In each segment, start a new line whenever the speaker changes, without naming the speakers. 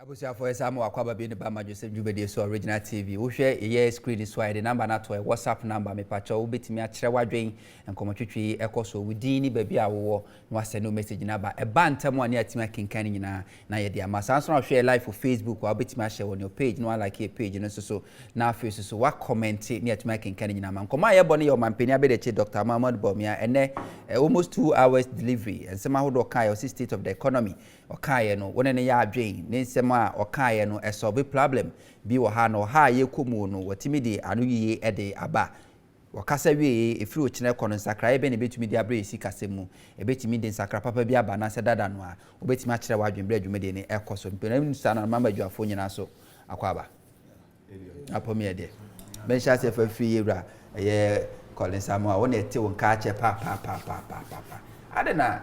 Abusia for example akwaba bi ne ba Amanyosem djubede so original TV wo hwe ye screen so the number na to WhatsApp number me pacha wo betimi a kire wadwen enkomotwetwe ekoso wo din ni ba bi a wo no asend no message na ba e ba ntam ani atima kinkan nyina na ye dia ma sanso na hwe live for Facebook wo betimi a share on your page no like a page no so na face so wa comment ni atima kinkan nyina ma nkoma ye bone ye omampani abedeche Dr. Bawumia ene almost 2 hours delivery and sema hodo kai o state of the economy o kai no wona ne ya adwen ne sema o kai no e solve problem bi wo ha no ha ye komu no watimi de anu yiye e de aba wakasa wie efiri ochine kono nsakra ebe ne betumi de abra esi kasemu e betumi de nsakra papa bi aba na se dada no a obetumi a kire wadwen bra adwumede ne ekoso mpena sa na mama dwafo nyina so akwaba apomie de ben sha se fa free yewra ye Samuel, I want to catch a papa. I don't know.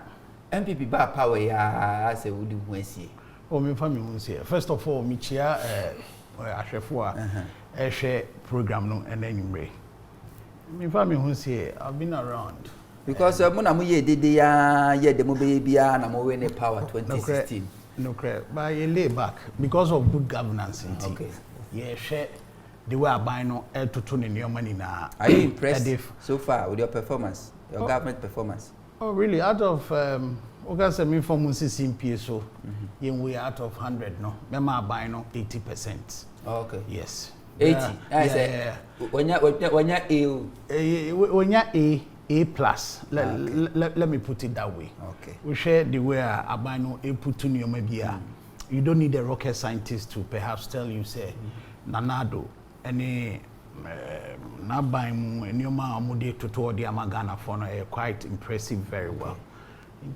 MPP ba power ya say we do see.
Oh, me family won't say. First of all, me chia share program no and then you break. Me family won't say I've been around.
Because muna mu ye dede ya ye demo baby ya na mo win power 2016.
No correct. But you lay back because of good governance. Okay. Yeah, share. The way I buy no to turn in your money now.
Are you impressed so far with your performance, your government performance?
Oh, really? Out of okay, me from CMP so, we out of 100 no. Remember I buy no 80%.
Oh, okay.
Yes.
80. I say. When you A plus. Let me put it that way. Okay.
We share the way I buy no a put in your maybe. You don't need a rocket scientist to perhaps tell you say Nanado. Any na buy mu enioma amude toto de amagana for no quite impressive very well.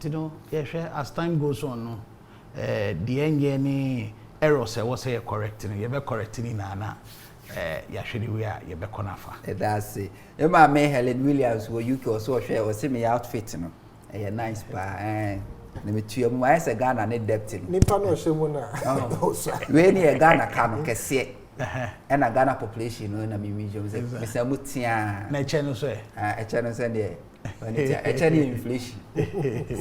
You know, as time goes on no the any errors was say correcting you be correcting na ya hwede we a ye be konafa.
That's it. E ma me Helen Williams wo UK also share was see me outfit no. E nice pa na me tuya mu I say Ghana ne depth no.
Nipa no hwemu na.
We ni e Ghana ka no kese. And a Ghana population no na museum say Mr. Mutia
na channel so
channel say there when it channel inflation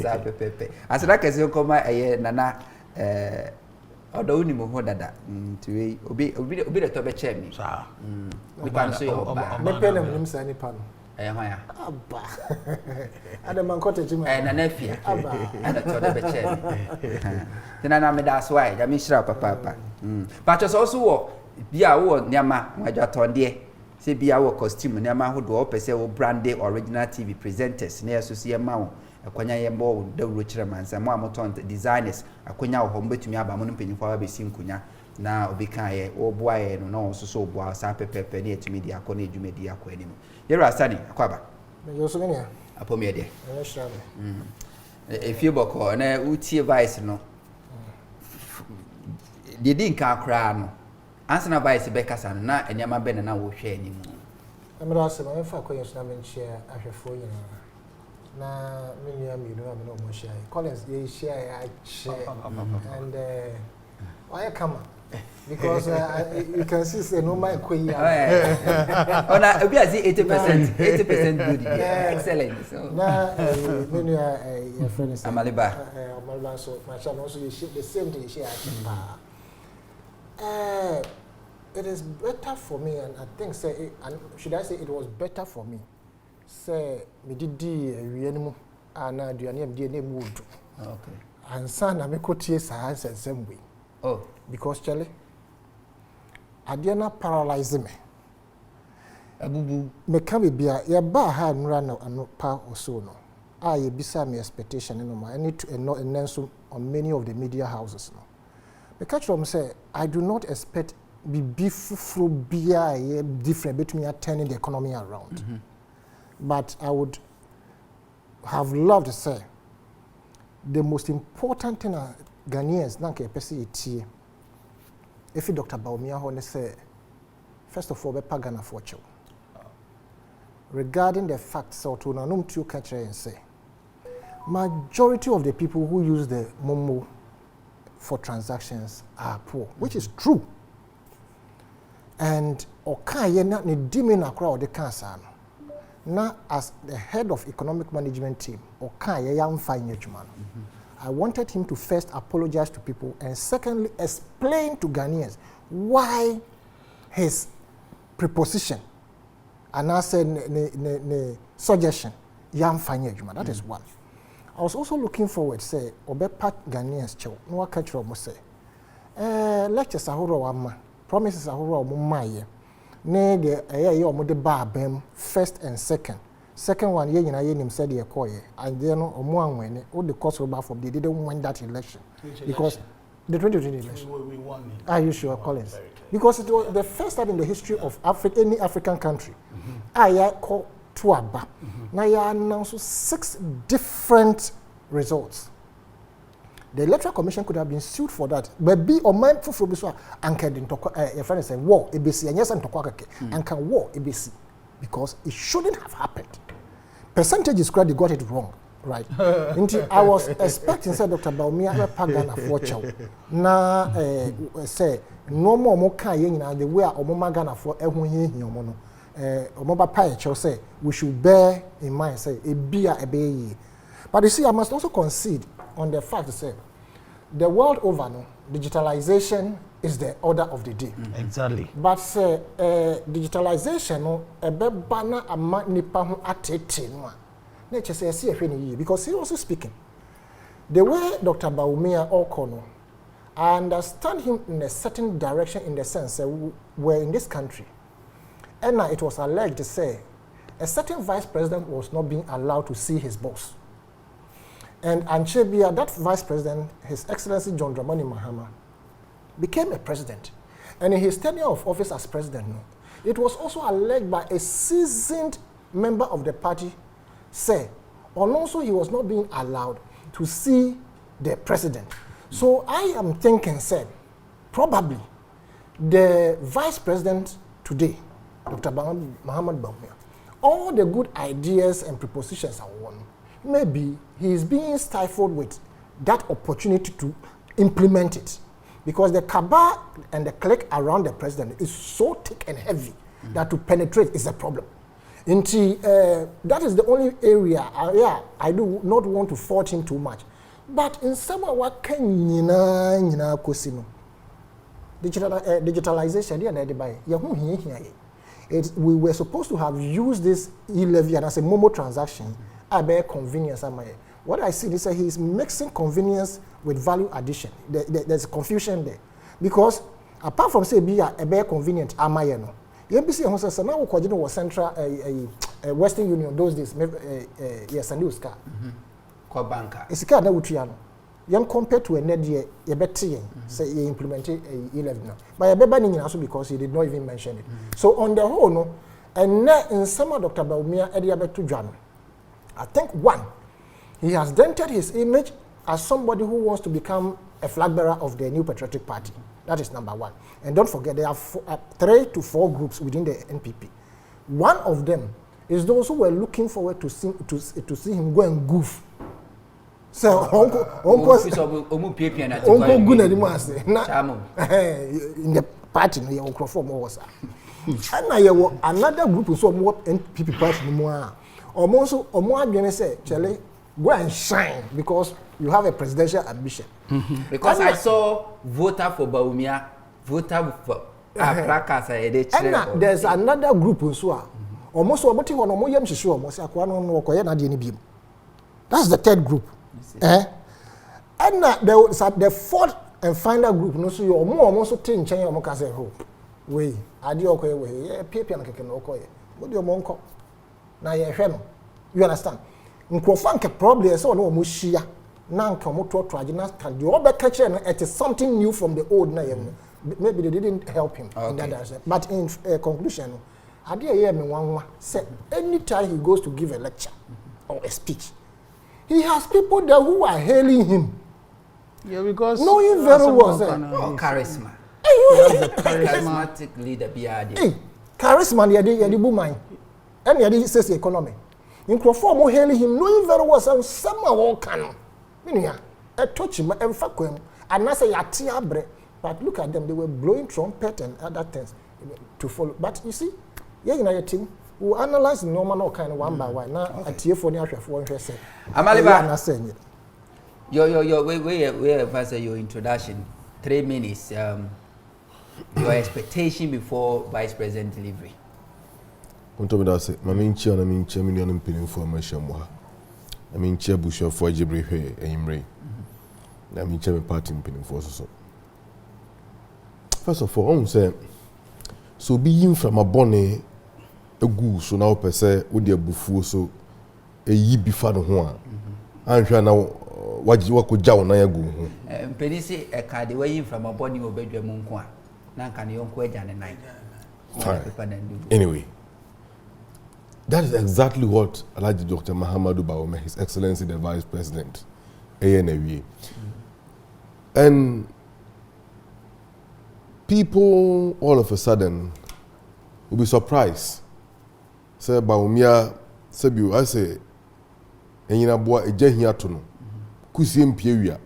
sa pepe as that kese koma nana odo uni mo ho dada nti obi the to be chair me
sa
we can so your
me pele mo nimsa ni pa no
hwan ya
aba adam ankote jima
na nafia aba ana to the be chair me tena me that's why ja me shira papa but also bia wo nyama mwajatonde se bia wo costume nyama hodo o pese wo branded original TV presenters na yeso se ma wo akwanya yembo wo dawro kire mansa mo amoton designers akwanya wo mbetumi aba mo mpanyimfo aba besi nkunya na obikaye wo boaye no na wo so boa sa pepepe na etumi di akọ na edwumedi akọ animu yero asani akwaba
me yo so gania
apomie de
e shira me
efie boko na utie vice no dedi nka akra no answer vice bekasa na enyama be na wo hwe animu
amra se ma fa ko yesu na menchia ahwefo yina na menu ami no am no mo share Collins ye share ya share and why come because you can see say no my ko ya
ona obi azi 80% good excellent so
na menu your friend is
Amaliba
so my channel also you share the same thing you share it is better for me, and I think and should I say it was better for me? Say me did we anymore, and I do any DNA mood.
Okay.
And son, I make quote science and same way.
Oh,
because Charlie, I did not paralyze me.
Abubu,
me can be a ya bar hand run and power or so no. I beside me expectation, I need to know on many of the media houses now. The catch from say I do not expect be fufru bia different between turning the economy around. But I would have loved to say the most important thing Ghanaians nanke pesi etie if Dr. Bawumia ho say first of all be Ghana for chill. Regarding the fact so to nanum tu catch and say majority of the people who use the Momo for transactions are poor, which is true. And okay, not ni dimina crowd the cancer. Now, as the head of economic management team, okay, I am fine, I wanted him to first apologize to people and secondly explain to Ghanaians why his preposition and I said suggestion that is one. I was also looking forward say obepat Ghanaians chow no wa catch mo say lectures ahoro ama promises ahoro omo maye ne de omo de ba bam first and second one ye nyina ye nim said ye koye and then omo anwene all the cost over for they didn't win that election because the 2020 election
we won it.
Are you sure, Collins? Because it was the first time in the history of any African country I call Tuaba. Now you announced 6 different results. The Electoral Commission could have been sued for that. But be or mindful for this one and can your friend say war ABC and yes and and can war ABC because it shouldn't have happened. Percentages credit got it wrong. Right. I was expecting say Dr. Bawumia Pagana for chow. Na say no more can yen the way omo magana for ehun yin omo no omo ba pa chow say we should bear in mind say e bia e be. But you see I must also concede on the fact to say the world over no digitalization is the order of the day.
Exactly.
But say digitalization no e be bana ama nipa ho atete no because seriously speaking, the way Dr. Bawumia Okono, I understand him in a certain direction in the sense that we're in this country. And it was alleged to say a certain vice president was not being allowed to see his boss. And Anchebia, that vice president, His Excellency John Dramani Mahama, became a president. And in his tenure of office as president, it was also alleged by a seasoned member of the party say, and also he was not being allowed to see the president. So I am thinking, said, probably the vice president today, Dr. Muhammad Bawumia, all the good ideas and propositions are one. Maybe he is being stifled with that opportunity to implement it. Because the cabal and the clique around the president is so thick and heavy that to penetrate is a problem. That is the only area I do not want to fault him too much. But in some way, what can digitalization, we were supposed to have used this e-levy as a Momo transaction. I bear convenience. What I see is that he is mixing convenience with value addition. There's confusion there. Because apart from say be a bear convenient, no. MPC who says now we was Central Western Union those days yes and use car.
Ko banker.
It's car na wutriano. Yam compared to a net ye better say you implemented 11 now. But you better nyina so because he did not even mention it. So on the whole no and in some of Dr. Bawumia Eddie Abetu Jano. I think one, he has dented his image as somebody who wants to become a flag bearer of the New Patriotic Party. That is number one. And don't forget, there are 3 to 4 groups within the NPP. One of them is those who were looking forward to see him go and goof. So, Uncle in the party, Uncle from was. And I another group of some NPP party more. Almost going to say, Charlie, go and shine because you have a presidential ambition.
Because I saw voter for Bawumia, voter for Apraka.
And there's another group also. Almost about it, almost that's the third group. And there was the 4th and final group. No, so you almost think change your mocas at home. We, I do okay, way, paper and can okay. What do you monk? Now you understand? Nkrofanke probably so no mushia. Now come to tragedy. Can you all catch it is something new from the old name. Maybe they didn't help him in that direction. But in conclusion, I did hear me one say anytime he goes to give a lecture or a speech, he has people there who are hailing him.
Yeah, because
knowing very well
charisma.
The
charismatic leader BRD.
Hey, charisma the booming. And he says the economy. In Crawford, hailing him, knowing very well some all can. Meaning, I touch him and fuck him, and I say, but look at them, they were blowing trumpet and other things to follow. But you see, your team will analyze the normal kind of one by one. Now, at your phone, you have one say, Amaliba.
Your introduction, 3 minutes. Your expectation before Vice President delivery.
Unto me that say, Maminchi and Aminchi, million impeding for my shamoha. Aminchi Busha for Jibri, and Imre. Aminchi, a party impeding for so. First of all, I say, so being from a bonnet, a goose, so now per se, with your buffo, so a ye before the one. I'm sure now what you could jaw na go.
Penisi a card away from a bonny or bedroom monqua. Nankan yon question and night.
Anyway, that is exactly what Alhaji Dr. Mahamudu Bawumia, His Excellency the Vice President, ANAWA. And people all of a sudden will be surprised. Say Bawumia, Sebu, I say, and you know, boy, a jehia to no. Kusim Pieria.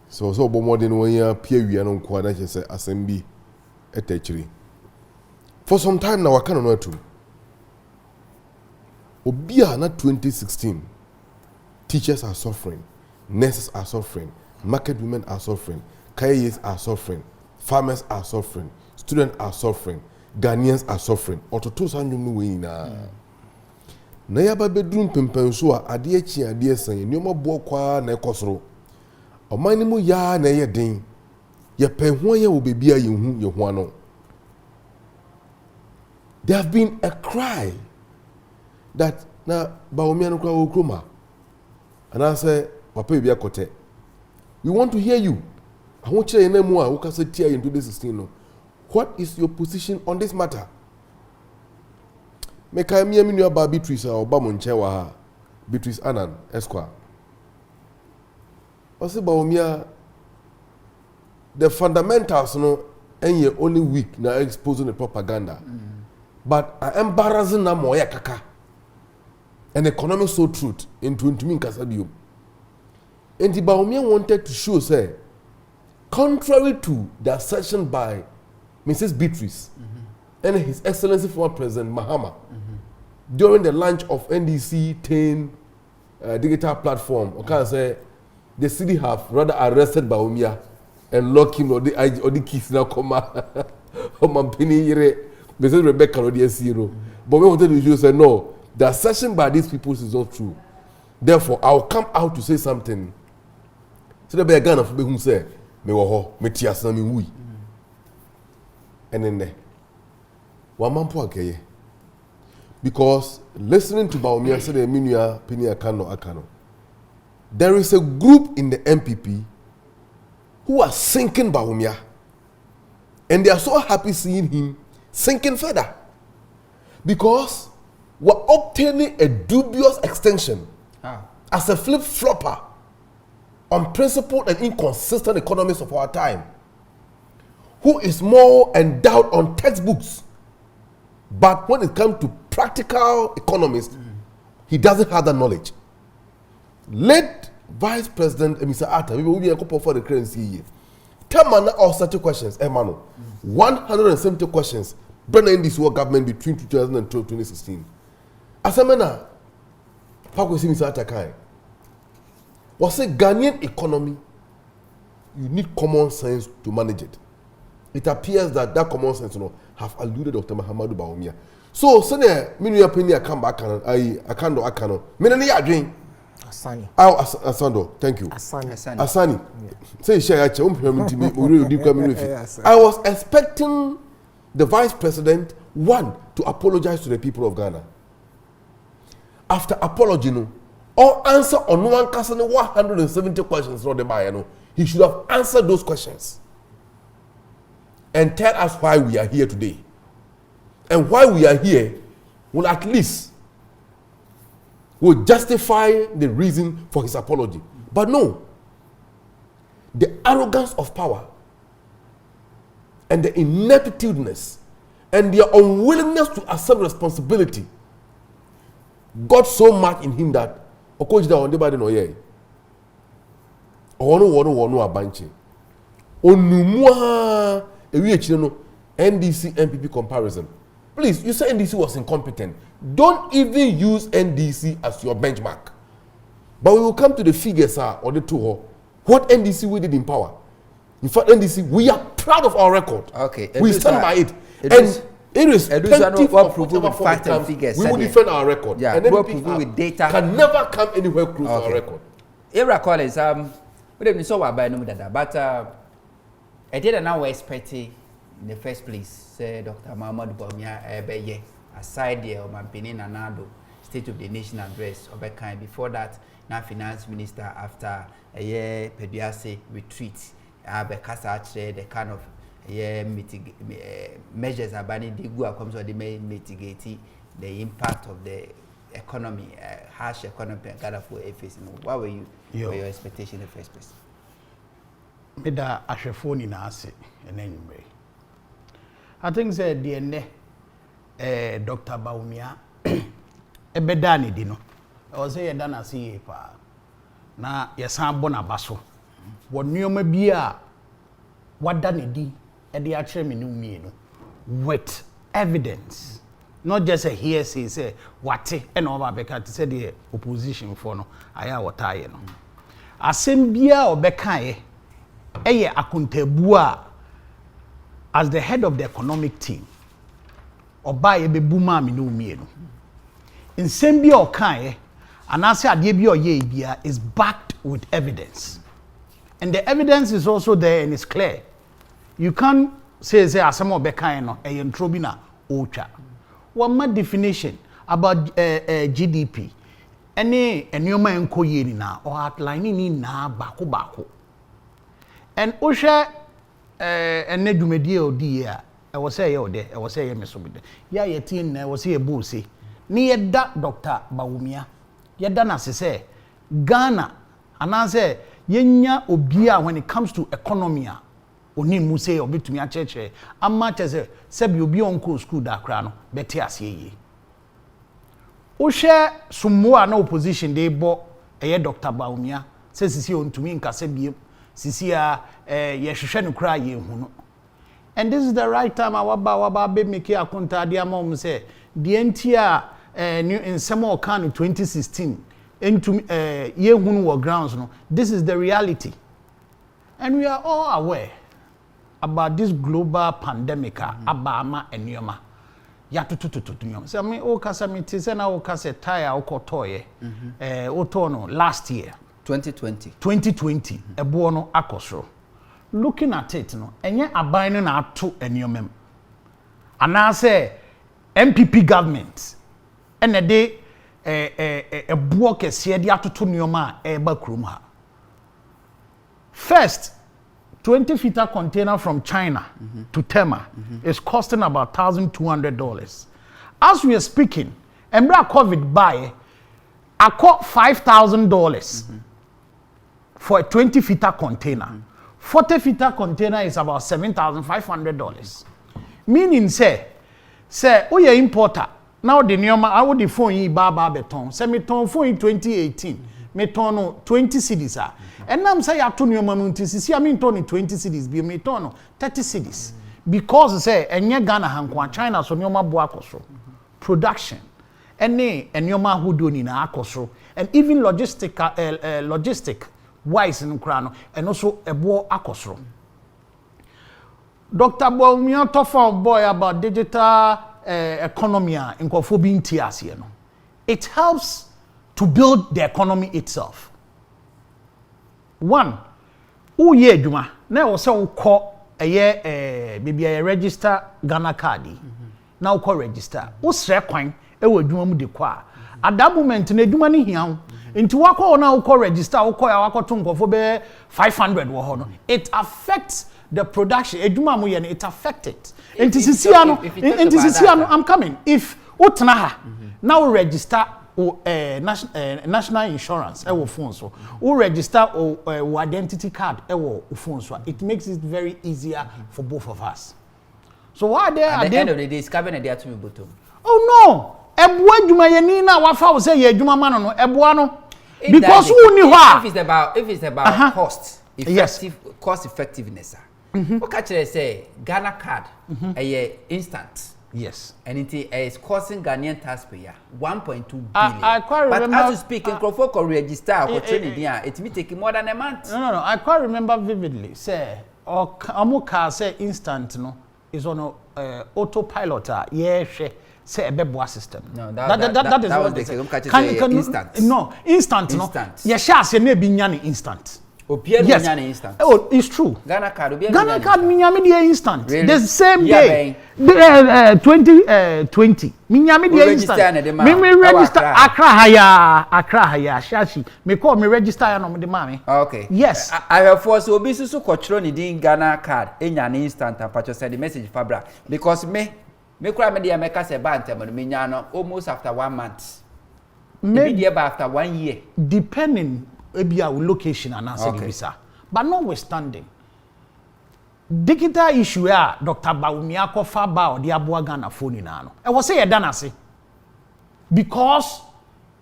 So more than 1 year, Pieria no quadra say assembly at Techri. For some time now, I can't know to. Obia na 2016. Teachers are suffering, nurses are suffering, market women are suffering, carriers are suffering, farmers are suffering, students are suffering, Ghanaians are suffering. Ototo sanjum we na. Na yaba bedroom pempenso a ade chi ade san nyoma bo kwa na ekosoro. Omani mu ya na ye den. Ye penho ye wo bebia ye hu ye ho ano. There have been a cry that na Bawumia no kwa okroma. And I say, Papa bia kote. We want to hear you. I want you to know more. Who can say in 2016 no? What is your position on this matter? Make I me nua ba Beatrice or ba monche wa ha. Beatrice Anan Esquire. What's Bawumia? The fundamentals no enye only weak na exposing the propaganda. But I embarrassing na moya kaka. An economic so truth in 20 min kasabium. And the Bawumia wanted to show say, contrary to the assertion by Mrs. Beatrice and His Excellency former President Mahama during the launch of NDC 10 digital platform, okay, say the city have rather arrested Bawumia and lock him or the kids now come out. Mrs. Rebecca already zero. But we wanted to show say no, the assertion by these people is not true. Therefore, I'll come out to say something. So the began of who say, me wo ho, me tias na me wui. And then there. One man po akeye. Because listening to Bawumia say the minua pini akano. There is a group in the MPP who are sinking Bawumia. And they are so happy seeing him sinking further. Because we're obtaining a dubious extension as a flip-flopper on principled and inconsistent economists of our time, who is more endowed on textbooks, but when it comes to practical economists, he doesn't have that knowledge. Let Vice President Mr. Atta, we will be a couple for the currency. Tell man all such questions, Emmanuel. 170 questions. Brennan in this war government between 2012 and 2016. As a man, how can Mr. Atta kai? Was a Ghanaian economy, you need common sense to manage it. It appears that common sense, have eluded Dr. Mahamudu Bawumia. So, sene minu opinion I come back and I can't do akano. Mene ya dream.
Asani.
Asando, thank you. Asani. Say share I was expecting the Vice President to apologize to the people of Ghana. After apology, or answer on one question 170 questions not the buyer. He should have answered those questions and tell us why we are here today. And why we are here will at least justify the reason for his apology. But no, the arrogance of power and the ineptitudeness and their unwillingness to accept responsibility got so much in him that Okojida on the body no ye. Ono abanche. Onumwa NDC MPP comparison. Please, you say NDC was incompetent. Don't even use NDC as your benchmark. But we will come to the figures or the two. What NDC we did in power. In fact, NDC, we are proud of our record.
Okay.
We stand by it. And irrespective of whatever form it comes, we will defend our record.
Yeah,
and anything
with data
can never come anywhere close to our record.
Era Collins, we didn't so about that, but I didn't know expect in the first place, say Dr. Bawumia, aside the Benin Anado, State of the Nation address, Obekai, before that, now Finance Minister after a year Pediase retreat, the kind of measures are banning the good outcomes or they may mitigate the impact of the economy, harsh economy Ghana for facing. What were your expectation in the first place?
Meda ashefoni na ase enenwe. I think said the ene Dr. Bawumia ebeda ne di no. O say ye da na se ye pa. Na ye san bo na baso. Wo nneoma bi a wada ne di e de a kire me no mienu with evidence. Not just a hearsay say wate and over beka to say the opposition for no aya wataye no. Asem bia obeka eye akuntabu a as the head of the economic team oba ye bebu ma me no mienu. Nsem bia okan anase ade bia oye bia is backed with evidence. And the evidence is also there and it's clear. You can't say asem obeka no eye ntrobi na ocha. One more definition about GDP. Any enyoma enko ye ni na or outlining ni na bako. And osha ene dwumedie odi a e wo say ye ode e wo say ye mesobide. Ya ye tin na e wo say ye bo se. Ni ye da Dr. Bawumia. Ye da na se Ghana anase yenya obia when it comes to economy a oni mu say obetumi a cheche ama chese se bi obi onko school da kra no beti ase yi o hwe sumo na opposition dey bo eye Dr. Bawumia se sisi ontumi nka se biem sisi a ye hwehwe no kra ye hu no. And this is the right time waba be make akonta de amom say de entia new in semo kan 2016 into ye hu no wo grounds no. This is the reality and we are all aware about this global pandemic abama enyoma ya tutututu nyoma. So me o kasa me tise na o kasa tire o kotoye o tono last year 2020 ebo no akosro. Looking at it no enye aban no na ato enyomem anase MPP government ene de ebo kese de atoto nyoma eba krum ha. First 20-footer container from China to Tema is costing about $1,200. As we are speaking, Embra COVID buy, I caught $5,000 for a 20-footer container. 40-footer container is about $7,500. Meaning, say, oh yeah, importer. Now the new I would the phone yi baba beton. Say me ton phone in 2018. Me ton no 20 cedis ah. And I'm say ato new mamunti sisi I mean ton 20 cedis be me ton no 30 cedis. Because say enye Ghana hankwa China so nyoma bo akoso. Production. Ene enyoma hudo ni na akoso. And even logistic wise in krano and also ebo akoso. Dr. Bawumia talk boy about digital economy in Kofobin Tias, you know. It helps to build the economy itself. One, who ye juma, now also call a year maybe a register Ghana card. Now call register. Who sre coin e wo juma mu de kwa. At that moment ne juma ni hian. Into wako now call register o call wako to nkofo be 500 wo ho no. It affects the production. Ejuma mu ye no it affected. Intisisiano I'm coming. If utnaha now register national insurance e wo phone so o register o identity card e wo phone so it makes it very easier for both of us. So why there
at the end of the day scabbing and they to me bottom.
Oh no, ebua adwuma ye na wa fa wo say ye adwuma ma no ebua no because who ni ho
if it's about cost effective cost effectiveness. Okay, say Ghana card instant
Yes.
And it is costing Ghanaian taxpayer 1.2 billion.
I quite remember.
But as you speak, in Crawford can register or training there, it may take more than a month.
No. I quite remember vividly. Say, or Amuka say instant no is on autopilot. Yeah, say a bebo system.
No, that is what they say. Instant.
No, instant. No. Yes, yes, you may be instant.
Yes. Instant.
Oh, it's true.
Ghana card
minyame instant.
Really?
The same
Yeah,
day. 2020. Minyame instant. Me register Accra haya shashi. Me call me register ya no me de mame.
Okay.
Yes.
I have forced obi susu control ni din Ghana card enya na instant and patcho send the message fabra because me kura me dey make say ba ntem no me nya no almost after 1 month. Maybe after 1 year.
Depending maybe our location and answer the visa. But notwithstanding, digital issue ya Dr. Bawumia kofa ba o di aboa Ghana phone na no. E was say e dana say because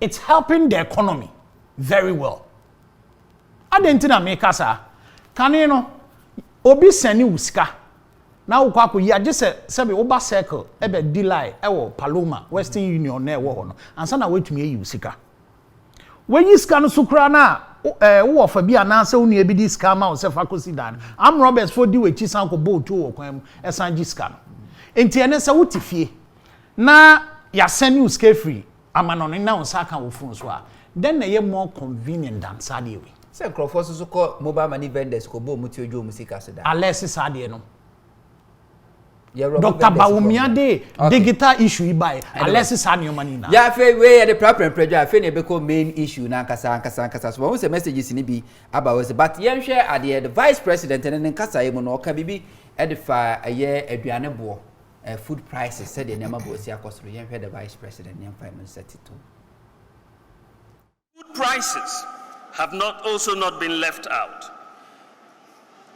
it's helping the economy very well. Adentina make asa kane no obi sani usika na wo kwako ya je se be oba circle e be delay e wo Paloma Western Union na e wo ho no ansa na wetumi e usika. When you scan sukra na wo fa bi ananse wo ne bi di scan ma wo se fa kosi dan am Roberts for di we chi san ko boat wo kwan e san gi scan enti ene se wo tifie na ya send you scare free amano na wo sa kan wo phone so a then na ye more convenient than sade we
say Crawford so call mobile money vendors ko bo muti ojo musika so da
unless sade no Dr. Bawumia de digital issue by unless it's on your money now.
Yeah, we the problem pressure fe na become main issue na nkasa so we say messages ni bi about but yen share at the vice president and nkasa e mo no ka bibi edify aye aduane bo food prices said the name bo si akosoro yen hwe the vice president yen 532.
Food prices have not been left out.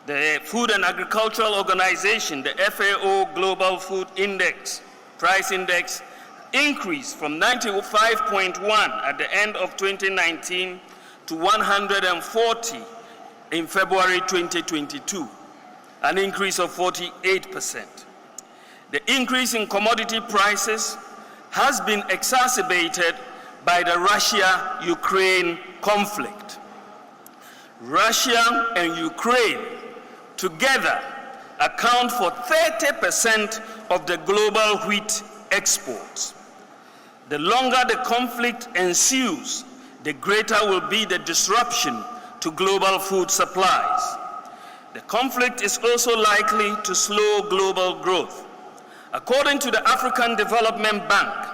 The Food and Agricultural Organization, the FAO Global Food Index, Price Index, increased from 95.1 at the end of 2019 to 140 in February 2022, an increase of 48%. The increase in commodity prices has been exacerbated by the Russia-Ukraine conflict. Russia and Ukraine together account for 30% of the global wheat exports. The longer the conflict ensues, the greater will be the disruption to global food supplies. The conflict is also likely to slow global growth. According to the African Development Bank,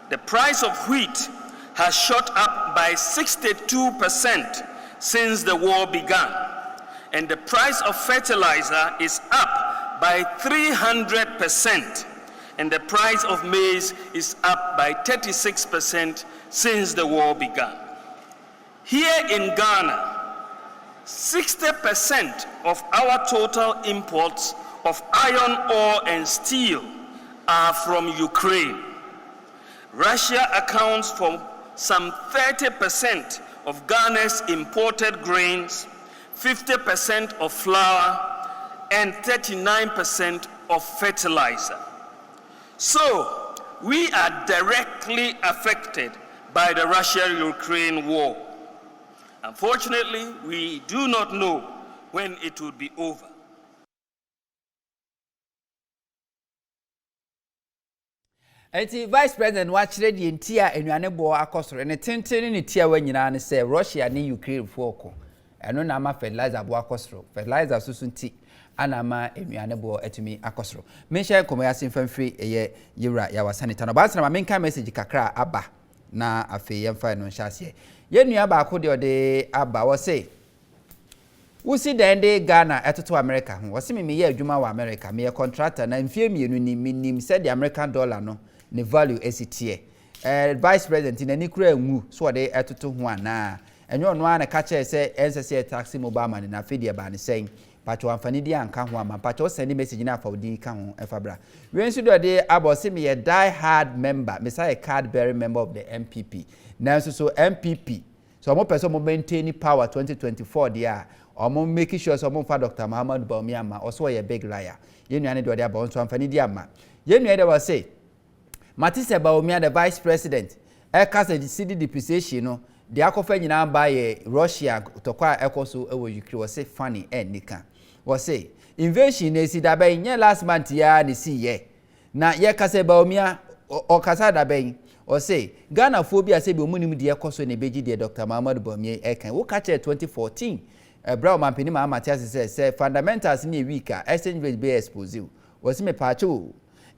the price of wheat has shot up by 62% since the war began. And the price of fertilizer is up by 300%, and the price of maize is up by 36% since the war began. Here in Ghana, 60% of our total imports of iron ore and steel are from Ukraine. Russia accounts for some 30% of Ghana's imported grains, 50% of flour, and 39% of fertilizer. So, we are directly affected by the Russia-Ukraine war. Unfortunately, we do not know when it will be over.
Enti Vice President wachire di ntia enuane bo akosoro ne tenten ne tia wa nyina ne se Russia ne Ukraine foko eno na ma fertilizer bo akosoro fertilizer susu nti ana ma enuane bo etumi akosoro menhye komo yasin famfiri eye yura ya wasanita no ba sana ma menka message kakra aba na afi yemfa no nhase ye nua ba ko de ode aba wo se wusi dende Ghana etoto America ho wo se me ye adwuma wa America me ye contractor na mfie mienu ni minim said the American dollar no ne value esitie vice president na ni kura nwu so de etoto ho ana enyo no ana ka che se ensese taxi mobile money na fedi ba ne sen pacho amfani dia anka ho ama pacho send message na fa odi ka ho efabra we nsu de abosi me ye die hard member me say card bearing member of the MPP na so MPP so mo person mo maintain power 2024 dia omo make sure so mo fa Dr. Bawumia ma also ye big liar ye nuane de aba nso amfani dia ma Ye nua de was say Matisse Bawumia the vice president the city depreciation no the akofa nyina buy Russia tokwa ekoso ewo Ukraine was say funny nika was say invasion esi da ben nye last month ya ne si ye na ye kase Bawumia o kasa da ben o say Ghana phobia say be omunim de ekoso ne beji de Dr. Muhammad Bawumia ekan wo catch 2014 Brown Mampini ma Matthias say fundamentals ni weak exchange rate be exposed was me pacho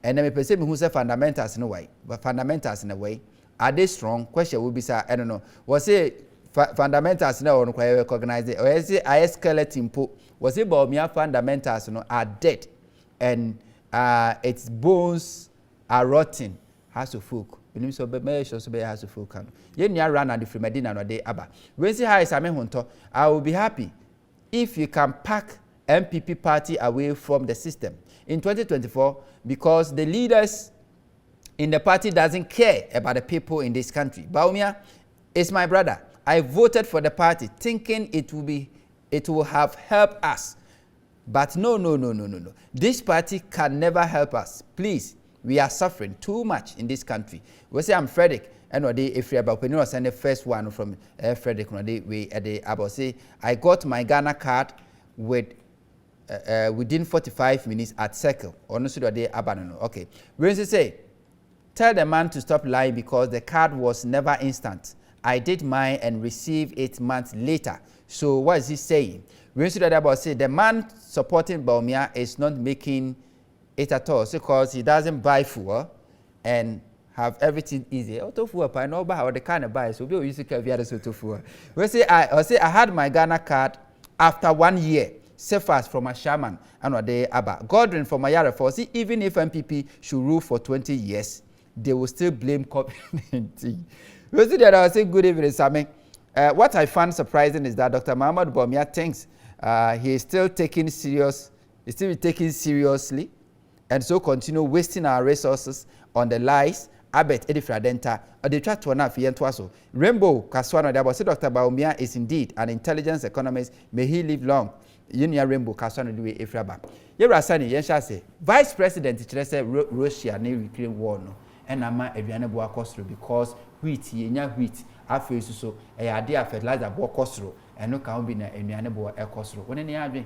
and me pese me who say fundamentals no way but fundamentals in a way are they strong question will be say I don't know was say fundamentals no one quite recognize it or say I skeleton po was say Bawumia fundamentals no are dead and its bones are rotten has to folk you so be measure so be has to folk can ye nia run and the Medina no dey aba when say how is ame honto I will be happy if you can pack MPP party away from the system in 2024 because the leaders in the party doesn't care about the people in this country. Bawumia is my brother. I voted for the party thinking it will have helped us. But no. This party can never help us. Please, we are suffering too much in this country. We say I'm Frederick. And if you about was the first one from Frederick, we at the about say I got my Ghana card with within 45 minutes at Circle. Honestly, they abandoned. Okay. When they say, tell the man to stop lying because the card was never instant. I did mine and received 8 months later. So what is he saying? When they about say the man supporting Bawumia is not making it at all because he doesn't buy fuel and have everything easy. Auto fuel, I know about how the kind of buy. So we used to carry the auto fuel. We say I had my Ghana card after 1 year. Cephas from a shaman and what they Abba. Godwin from a Yara for see even if MPP should rule for 20 years, they will still blame COVID-19. We see that I was saying good evening, Sammy. What I found surprising is that Dr. Muhammad Bawumia thinks he is still taking seriously and so continue wasting our resources on the lies. Abet Edifradenta, or the track to an affiant Rainbow Kaswana, that was Dr. Bawumia is indeed an intelligence economist. May he live long. Yunia Rainbow Kaswana do Efraba. Yerasani, Yensha say, Vice President, Russia, near Ukraine war, no, and Ama Eviana Boa Costro because wheat, yenya wheat, after so a idea fertilizer Boa Costro, and no can be a Eviana Boa Costro. When any other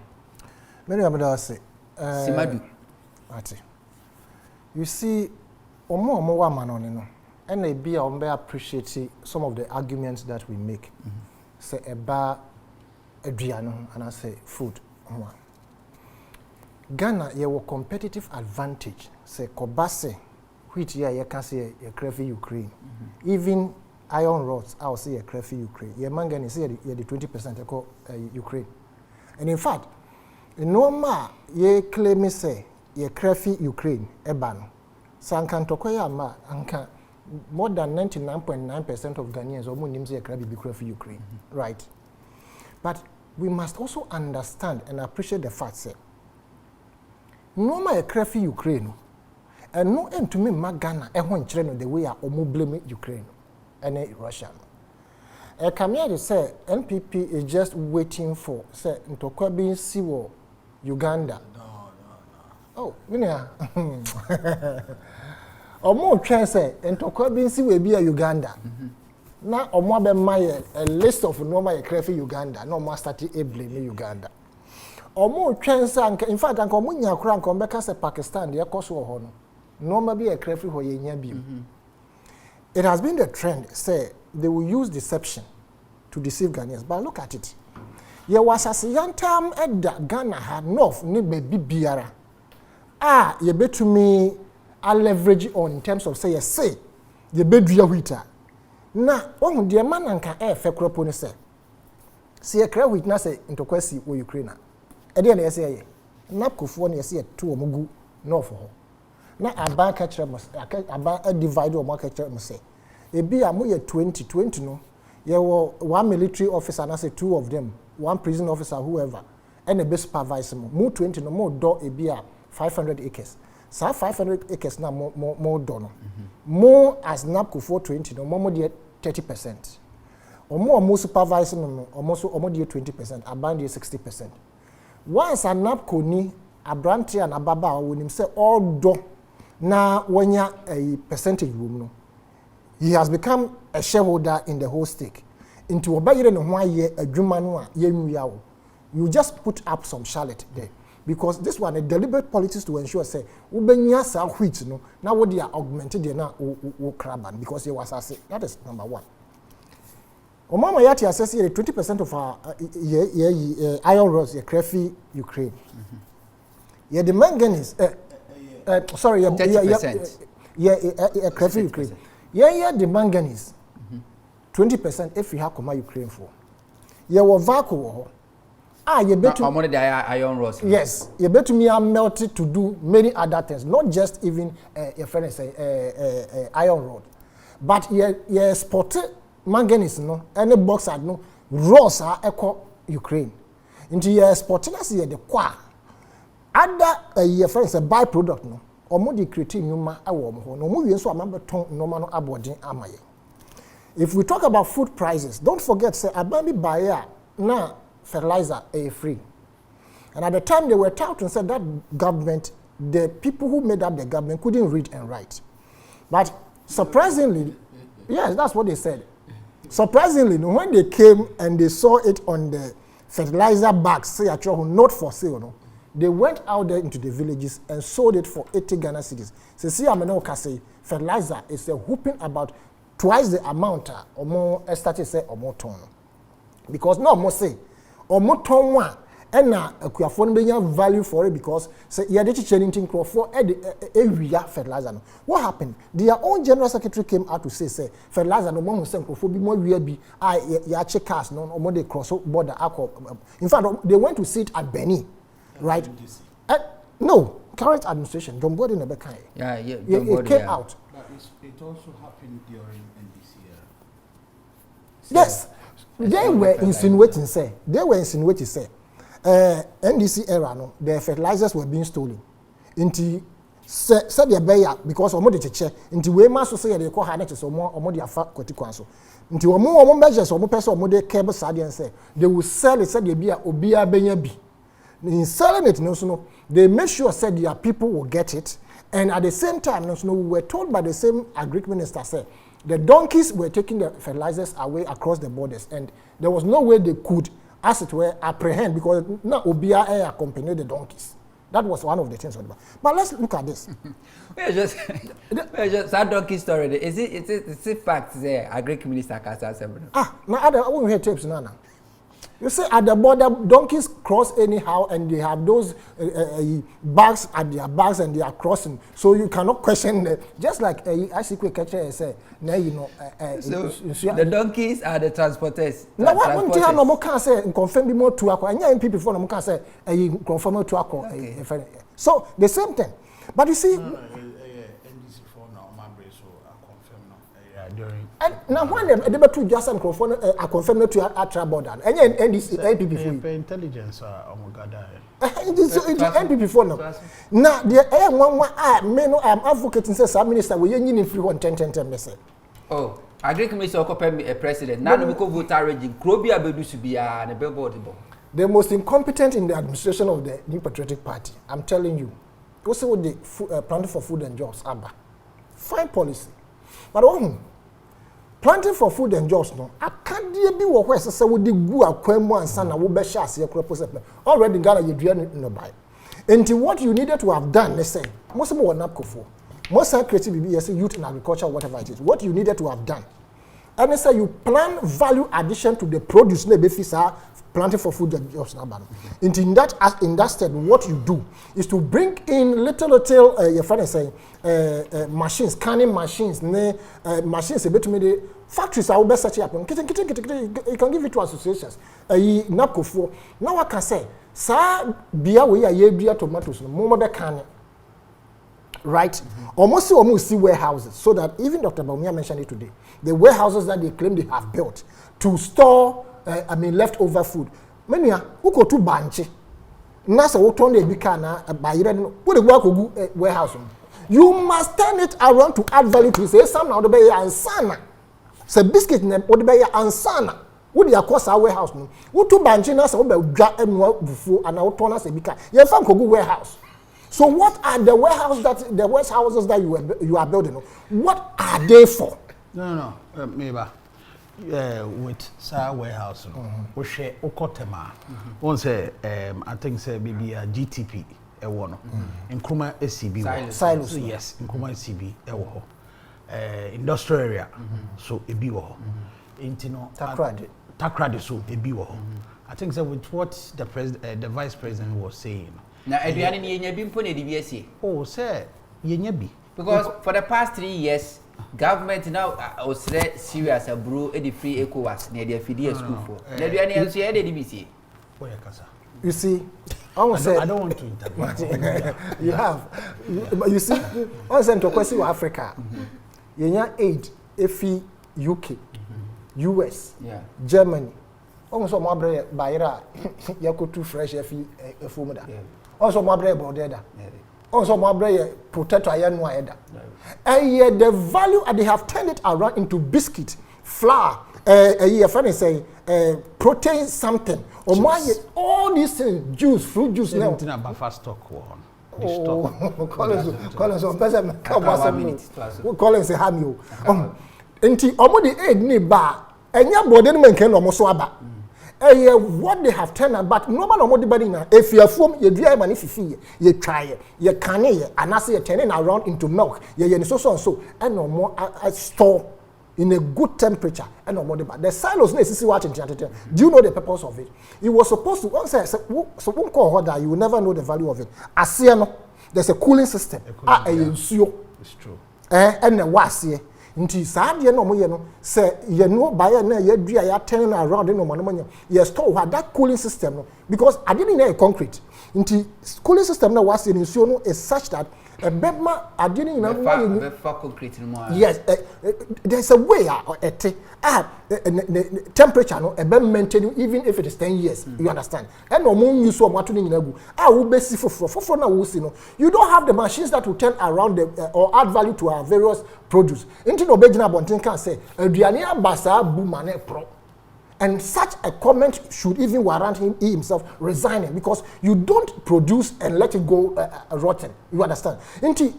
many of us say,
Simadu.
You see, Omo man and they be appreciate some of the arguments that we make. Say about Adriano and I say food. Ghana, you have competitive advantage. Say Kobase, which you can say a crafty Ukraine. Even iron rods, I will say a crafty Ukraine. Your man say the 20% Ukraine. And in fact, no ma ye claim say ye crafty Ukraine ebano. Sankan tokoya ma anka more than 99.9% of Ghanaians or names say be crafty Ukraine. Right. But we must also understand and appreciate the fact that no ma crafty Ukraine and no end to me Ghana and the way I blame Ukraine and Russia. A Kamia say NPP is just waiting for say Ntokwa being Siwo Uganda. No. Oh, Omo try say Ntokwa being Siwo be Uganda. Na omo be my a list of normal crafty Uganda. No more start blame Uganda. Omo try say in fact anko mo nya kura anko beka say Pakistan dey koso ho no. No be a crafty ho ye nya bi. It has been the trend say they will use deception to deceive Ghanaians. But look at it. Ye was as yantam edda Ghana had enough ni baby biara. Ye betumi a leverage on in terms of say ye bedua wheat. Na ohun de man anka fe kropo ni say. See ye kra wheat na say ntokwasi wo Ukraine. E de na ye say ye. Napkofo na ye say to omugu north ho. Na aba ka kire mos aba divide o mo ka kire mos say. Ebi am ye 20 no. Ye were one military officer and I say two of them, one prison officer, whoever, and a best supervisor. More 20 no more door a beer 500 acres. So 500 acres now more dono. More as NAPCO 420 no more 30%. Or more supervisor no almost 20%. Abandon 60%. Once a NAPCO ni a branch and a baba when him say all door Now, when you're a percentage room, no, he has become a shareholder in the whole stake. Into a buyer and 1 year, a Jumanwa, you just put up some charlotte there. Because this one, a deliberate politics to ensure, say, Ubenya sa wheat, no, now what they are augmented, they now craban because he was assessed. That is number one. Omama Yati assessed 20% of our iron rods, Krefi, Ukraine. Yeah, the manganese, sorry,
30%.
Krefi, Ukraine. Yeah, the manganese, 20% if we have come Ukraine for. Yeah, what vacuum. You bet to
the iron rods.
Yes, you bet to me I'm melted to do many other things, not just even your friend say iron rod, but you exported manganese no, any box had no rods are echo Ukraine. Into your exporting as the qua other your friends a byproduct no, or more the creating numa a warm no more so remember ton no man aboarding amaye. If we talk about food prices, don't forget say abambi buyer now. Fertilizer free, and at the time they were touting and said that government, the people who made up the government couldn't read and write, but surprisingly, yes, that's what they said. Surprisingly, when they came and they saw it on the fertilizer bags, say not for sale, no, they went out there into the villages and sold it for 80 Ghana cedis. So see, say fertilizer is whooping about twice the amount or more. Started say or more ton, because no more say. Or more ton one, and now a phone value for it because say you had changing for area fertilizer. What happened? Their own general secretary came out to say fertilizer no more for be more be check cars no more they cross border. In fact, they went to see it at Benin, right? No, current administration. Don't bother in the back.
Yeah,
it came out.
But it also happened during NDC era.
Yes. They were insinuating say NDC era no, the fertilizers were being stolen. Into said the buyer because of the cheche into we must say they call harness so more the afa kotikwanso. Into more measures or more person or more cable sadi and say they will sell it said they be obia benya bi. In selling it no, they make sure said their people will get it, and at the same time no, we were told by the same agri minister say the donkeys were taking the fertilizers away across the borders, and there was no way they could, as it were, apprehend because now Obia accompanied the donkeys. That was one of the things. But let's look at this.
just that donkey story. Is it facts there? Agri minister Kasa Sembrano.
Now I won't hear tapes now. You see, at the border, donkeys cross anyhow, and they have those bags at their bags, and they are crossing. So you cannot question them. Just like I see quick catcher say, now you know.
So the donkeys are the transporters.
Now what one thing I no more can say confirm be more to akwa. And yeah, people before no more can say confirm to akwa. So the same thing, but you see. And now when they were two just and confirm to Atra border, and NDC NPP for
intelligence
NPP for now. Now the one may know I'm advocating says some minister we in free 110 message.
Oh, Agri Commission a president. Now we go voter raging. Krobia Bedu should be a billboard.
The most incompetent in the administration of the New Patriotic Party. I'm telling you. Also with the planting for food and jobs, ABBA. Fine policy. But planting for food and jobs no can't be what where say we dey go akwam ansa na wo be sha ase ekro already Ghana you dua no buy. And what you needed to have done, let's say, most of them were not kofo. Most are creative youth in agriculture, whatever it is. What you needed to have done. And they say you plan value addition to the produce, maybe planting for food and jobs. In that step, what you do is to bring in little your friend is saying machines, canning machines, machines a bit maybe factories are best such happen. You can give it to associations. Now I can say, sir, beer we are ye tomatoes, no more canning. Right? Almost see warehouses, so that even Dr. Bawumia mentioned it today. The warehouses that they claim they have built to store leftover food. Many who go to Banchi. Nasa wo turn the bikana by put the work warehouse. You must turn it around to add value to say some now the bay and sana. Say biscuit ne or the bay and sana. Would you across our warehouse? Who to Banchi nasa wo be dra bufu and our turn as a bika. You find go warehouse. So what are the warehouses that you are building? What are they for?
No. Maybe. With sa warehouse we share okotema won say I think say maybe a GTP e wo no nkruma SCB
silos
yes nkruma SCB e wo industrial area so e bi wo intino takrade so e bi wo I think say with what the vice president was saying
na aduane ni yenya bi mpo na di bi asie
oh say yenya bi
because for the past 3 years government now was serious abro e free ECOWAS na dey feed school for na aduane enso ye dey DBC
oya kasa
you see I
don't want to interrupt.
you see on send to question Africa yenya aid efi UK US Germany almost mo abre bayira yakotu fresh efi efomda also mo abre border also mo abre protector ayanu ayeda and the value and they have turned it around into biscuit flour your friend is saying protein something or all these things juice fruit juice now
about fast stock
Collins on person Collins say ham you enti omo the aid ni ba enya body no menken no so aba what they have turned but normal omo the body na efiafom ye dua ma ni fifi ye twaye ye kane ye anase ye turning around into milk ye so and no more store in a good temperature and no more the silos na sisi watching do you know the purpose of it? It was supposed to say so one call order you will never know the value of it asia no there's a cooling system ensuo
it's true
and the wase nti saade no mo ye no say ye no buy na ye dua ya turn around no mo no ye store that cooling system no because I didn't know concrete nti cooling system na wase ensuo no is such that bema adini na
mo concrete no
yes there's a way temperature no e be maintain even if it is 10 years you understand and no mo use so mato ni nyina gu wo besi foforo na wo si no you don't have the machines that will turn around or add value to our various produce into no begina bonten can say aduane abasa bu mane pro. And such a comment should even warrant he himself resigning because you don't produce and let it go rotten. You understand?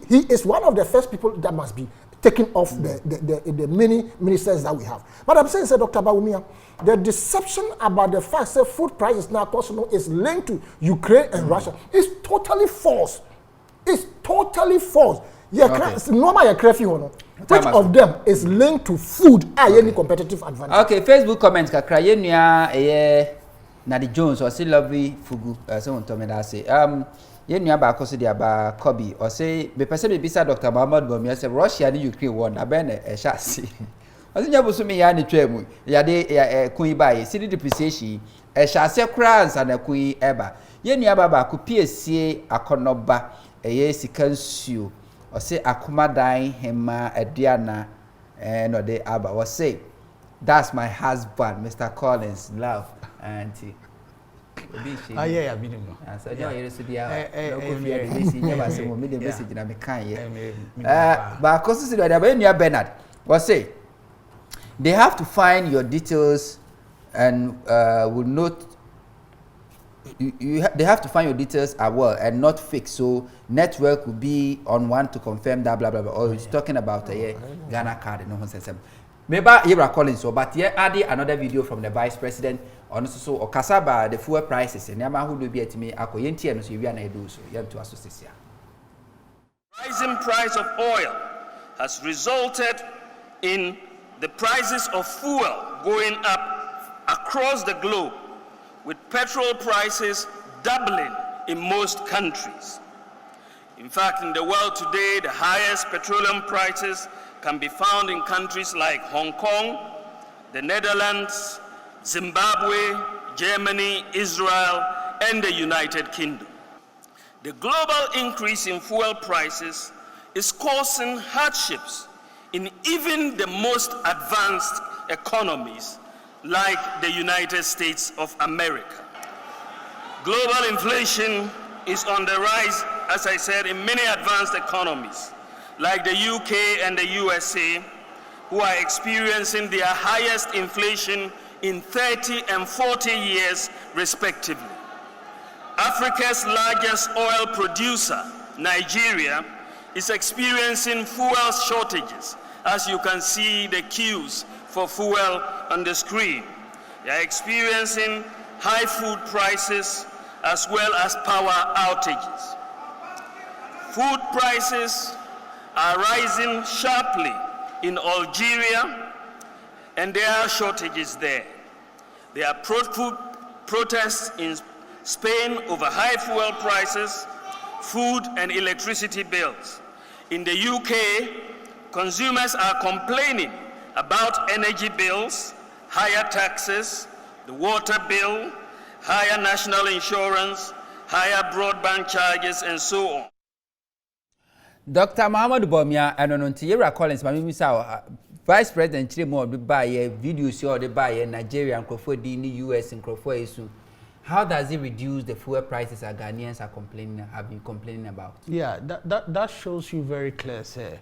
He is one of the first people that must be taken off the many ministers that we have. But I'm saying, Dr. Bawumia, the deception about the fact that food prices now is linked to Ukraine and Russia is totally false. It's totally false. Which of them is linked to food any competitive advantage?
Okay, Facebook comments kakra yenua Nadi Jones or say lovely fugu someone told me that say yenua ba koso dia ba Kobe or say be person be bisa Dr. Muhammad Bawumia say Russia and Ukraine won na be na ehase osinya boso me ya ne twam ya de kun ba ye city depreciation ehase crans and kun eba yenua ba ko piesie akonoba sika nsuo or say akumadan hema aduana no de aba or say that's my husband Mr. Collins love auntie
yeah been no
so you so dia no go fear the message never say mo me the message na me kan ye ba cause say da ba nua Bernard or say they have to find your details and will not they have to find your details as well and not fake so network will be on one to confirm that blah blah blah or he's talking about Ghana card no one says maybe Ibra Collins so but here added another video from the vice president on so okasaba the fuel prices and yama who do be at me akoyenti and so we are na do so yam to associate
rising price of oil has resulted in the prices of fuel going up across the globe with petrol prices doubling in most countries. In fact, in the world today, the highest petroleum prices can be found in countries like Hong Kong, the Netherlands, Zimbabwe, Germany, Israel, and the United Kingdom. The global increase in fuel prices is causing hardships in even the most advanced economies like the United States of America. Global inflation is on the rise, as I said, in many advanced economies like the UK and the USA, who are experiencing their highest inflation in 30 and 40 years respectively. Africa's largest oil producer Nigeria, is experiencing fuel shortages, as you can see the queues for fuel on the screen. They are experiencing high food prices as well as power outages. Food prices are rising sharply in Algeria, and there are shortages there. There are food protests in Spain over high fuel prices, food and electricity bills. In the UK, consumers are complaining about energy bills, higher taxes, the water bill, higher national insurance, higher broadband charges, and so on.
Dr. Muhammad Bawumia and Onontiera Collins, Mamisa, Vice President Chimo, the buyer, videos or the buyer, Nigeria and Crawford in the US and Crawford. How does it reduce the fuel prices that Ghanaians have been complaining about?
Yeah, that shows you very clear, sir.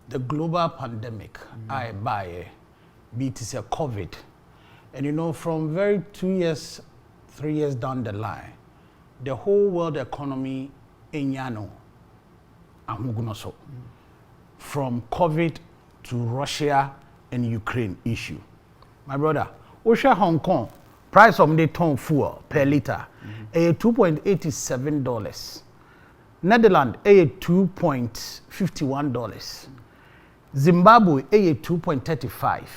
The global pandemic, I buy it is a COVID. And you know, from 3 years down the line, the whole world economy in Yano, from COVID to Russia and Ukraine issue. My brother, Osha Hong Kong, price of the ton fuel per liter, $2.87. Netherlands, $2.51. Zimbabwe, $2.35.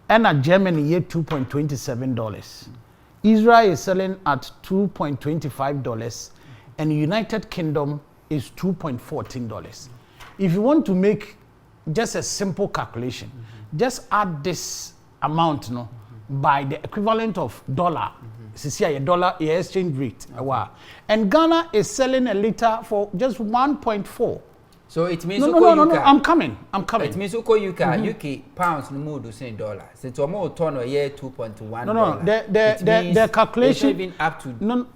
And Germany, $2.27. Israel is selling at $2.25, and United Kingdom is $2.14. If you want to make just a simple calculation, just add this amount by the equivalent of dollar. See a dollar exchange rate. Wow. And Ghana is selling a liter for just 1.4.
So it means
no, I'm coming.
It means UK pounds no more do $1. Since almost turn a year 2.1.
No, the calculation
even up to $2.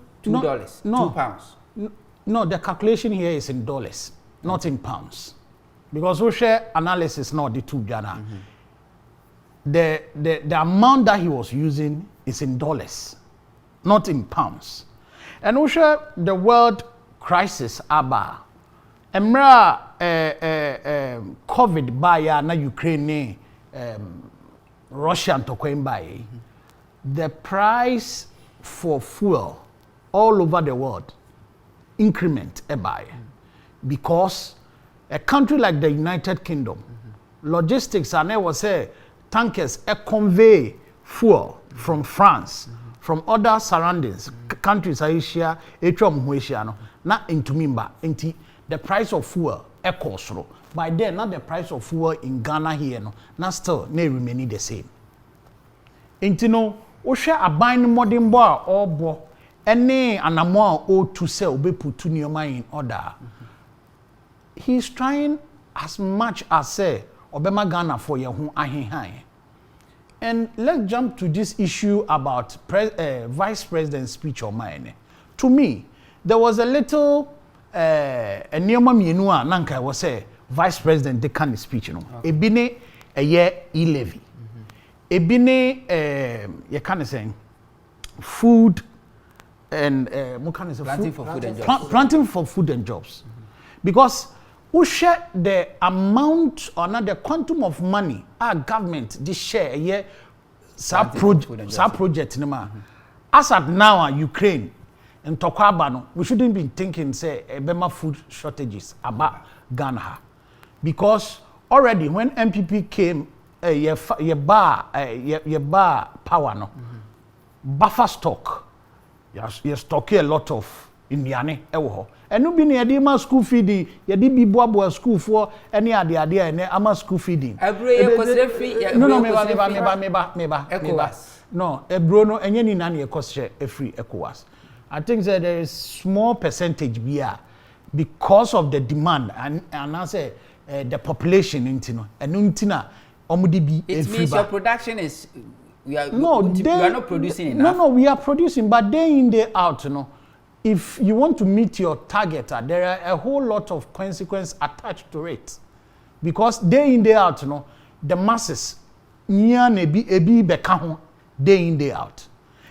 No,
£2.
No, the calculation here is in dollars, not in pounds. Because we share analysis not the two Ghana. The amount that he was using is in dollars, not in pounds. And we share the world crisis about Emra COVID by na Ukraine Russian to by the price for fuel all over the world increment by because a country like the United Kingdom logistics and I was say tankers convey fuel from France from other surroundings countries Asia na into Mimba into the price of fuel echoes. By then, not the price of fuel in Ghana here, not still, may remain the same. Intino, Osha a buying modern bar or bo, any anamwa or to sell be put to your mind in order. He's trying as much as say, Obama Ghana for your home high. And let's jump to this issue about Vice President's speech or mine. To me, there was a little and Nioma Mienua Nanka was a Vice President de can speech, Ebine a year e-levy. Ebine you can say food and planting for food and jobs. Because we share the amount or not the quantum of money our government this share a year project as at now Ukraine and Tokwabano, we shouldn't be thinking, say, Bema food shortages about Ghana. Because already when MPP came, your bar power, no, buffer stock, you stock a lot of Indiane, and no be near the school feeding, you did be bobo school for any idea, and ama school feeding. No, a Bruno and any nanny cost a free ECOWAS. I think that there is small percentage here because of the demand and I say the population intino and untina omudi
it means your production is we are not producing enough.
No, we are producing, but day in day out, if you want to meet your target, there are a whole lot of consequences attached to it. Because day in day out, the masses ebi beka day in day out.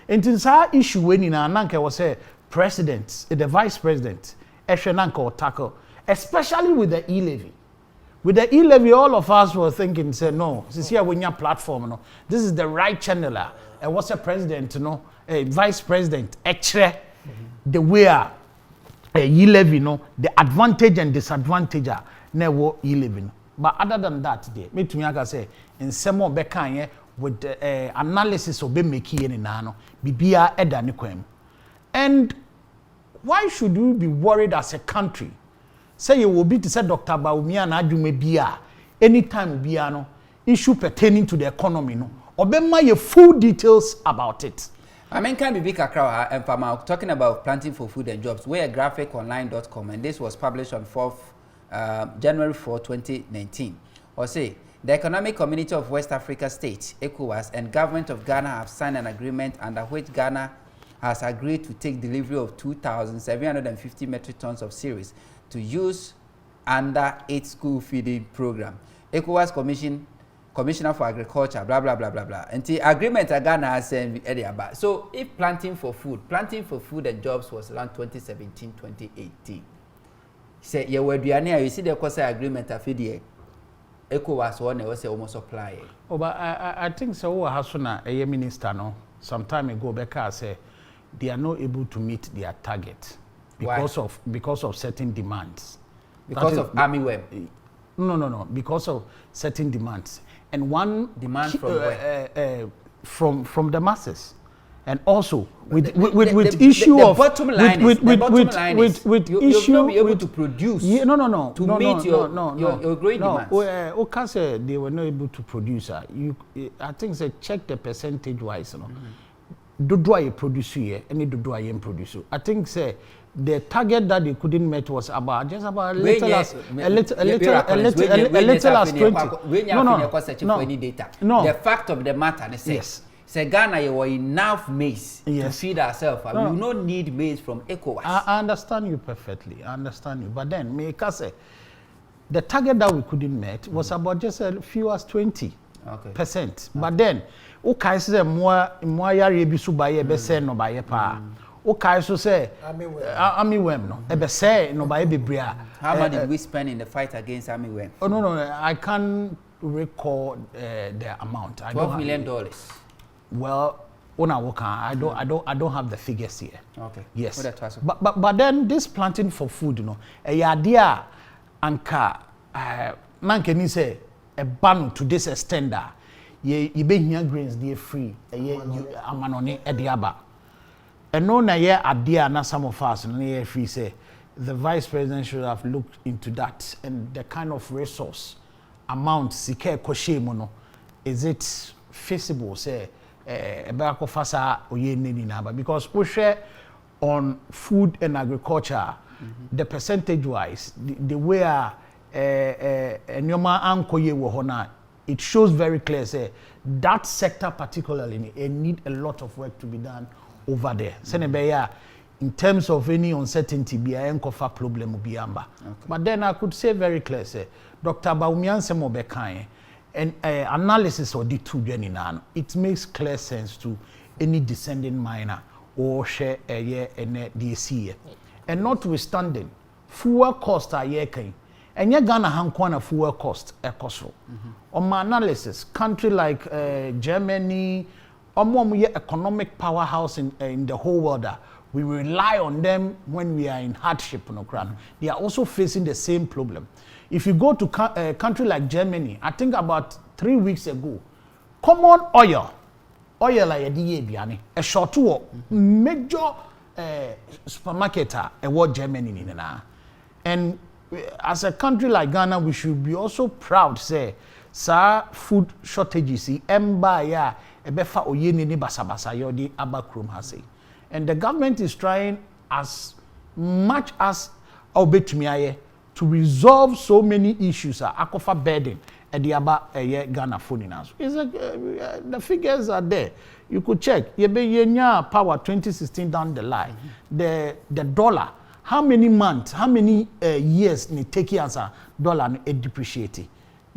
And it's our issue when in Ananka was a president, the vice president, Eshenanko tackle, especially with the e-levy. With the e-levy, all of us were thinking, say, no, this is here when your platform, no, this is the right channel. And what's a president, no, a vice president, actually, the way e-levy, no, the advantage and disadvantage are never e-levy. But other than that, me to me, I can say, in some more bekanye with analysis of be making in nano, bibia edanikwem. And why should we be worried as a country? Say you will be to say Dr. Bawumia na adwuma bia anytime bia no issue pertaining to the economy no obema ye full details about it.
I mean, can be big akra and farmer talking about planting for food and jobs. We're graphiconline.com and this was published on January 4, 2019. Or say the Economic Community of West Africa States, ECOWAS, and Government of Ghana have signed an agreement under which Ghana has agreed to take delivery of 2,750 metric tons of cereals to use under its school feeding program. ECOWAS Commissioner for Agriculture, blah, blah, blah, blah, blah. And the agreement Ghana has sent earlier back. So if planting for food and jobs was around 2017, 2018. Say, you were you see the cost agreement of the ECOWAS one was almost supply.
Oh, but I think so. Hasuna, a minister, no, some time ago, Becca said they are not able to meet their target. Because of certain demands.
Because of Amanyosem.
No. Because of certain demands. And one
demand from
from the masses. And also with issue of
bottom line with issue
not
be able to produce.
No.
To meet your growing demands.
Okay, say they were not able to produce. I think say check the percentage wise, you know. Dodo I produce here, any dodo I produce. I think say the target that they couldn't meet was about a little as 20. No.
The fact of the matter, yes. Say Ghana, you were enough maize to feed ourselves. We will not need maize from ECOWAS.
I understand you perfectly. I understand you. But then, me say the target that we couldn't meet was about just a few as 20%. Okay. But then, okay, say more yari bisu baye be say no baye pa. Okay, so say Amanyosem no e be say no baye bebria.
How much did we spend in the fight against Amanyosem?
Oh no, I can't recall the amount.
$12 million.
Well, I don't have the figures here.
Okay.
Yes. But then this planting for food, you know, a idea anka man can say a ban to this extent that you be here grains they free amanoni ediaba. And no na ye idea na some of us no free say the vice president should have looked into that and the kind of resource amount sike kwashe mu no is it feasible say because we share on food and agriculture, the percentage wise, the way it shows very clear say that sector particularly it need a lot of work to be done over there. In terms of any uncertainty, be a enkofa problem biamba. But then I could say very clear say Dr. Bawumia Semobekai and analysis of the two geninano, it makes clear sense to any descending miner or share a year and DC. And notwithstanding, fuel cost are yeking. And you're gonna have fuel cost a cost. On my analysis, country like Germany, or more economic powerhouse in the whole world, we rely on them when we are in hardship. They are also facing the same problem. If you go to a country like Germany, I think about 3 weeks ago, common oil like a short major supermarket in Germany. And as a country like Ghana, we should be also proud, say, food shortages, and the government is trying as much as to resolve so many issues akofa burden at the Ghana phone now. The figures are there. You could check. Yenya power 2016 down the line. The dollar, how many months, how many years ni take as a dollar depreciating?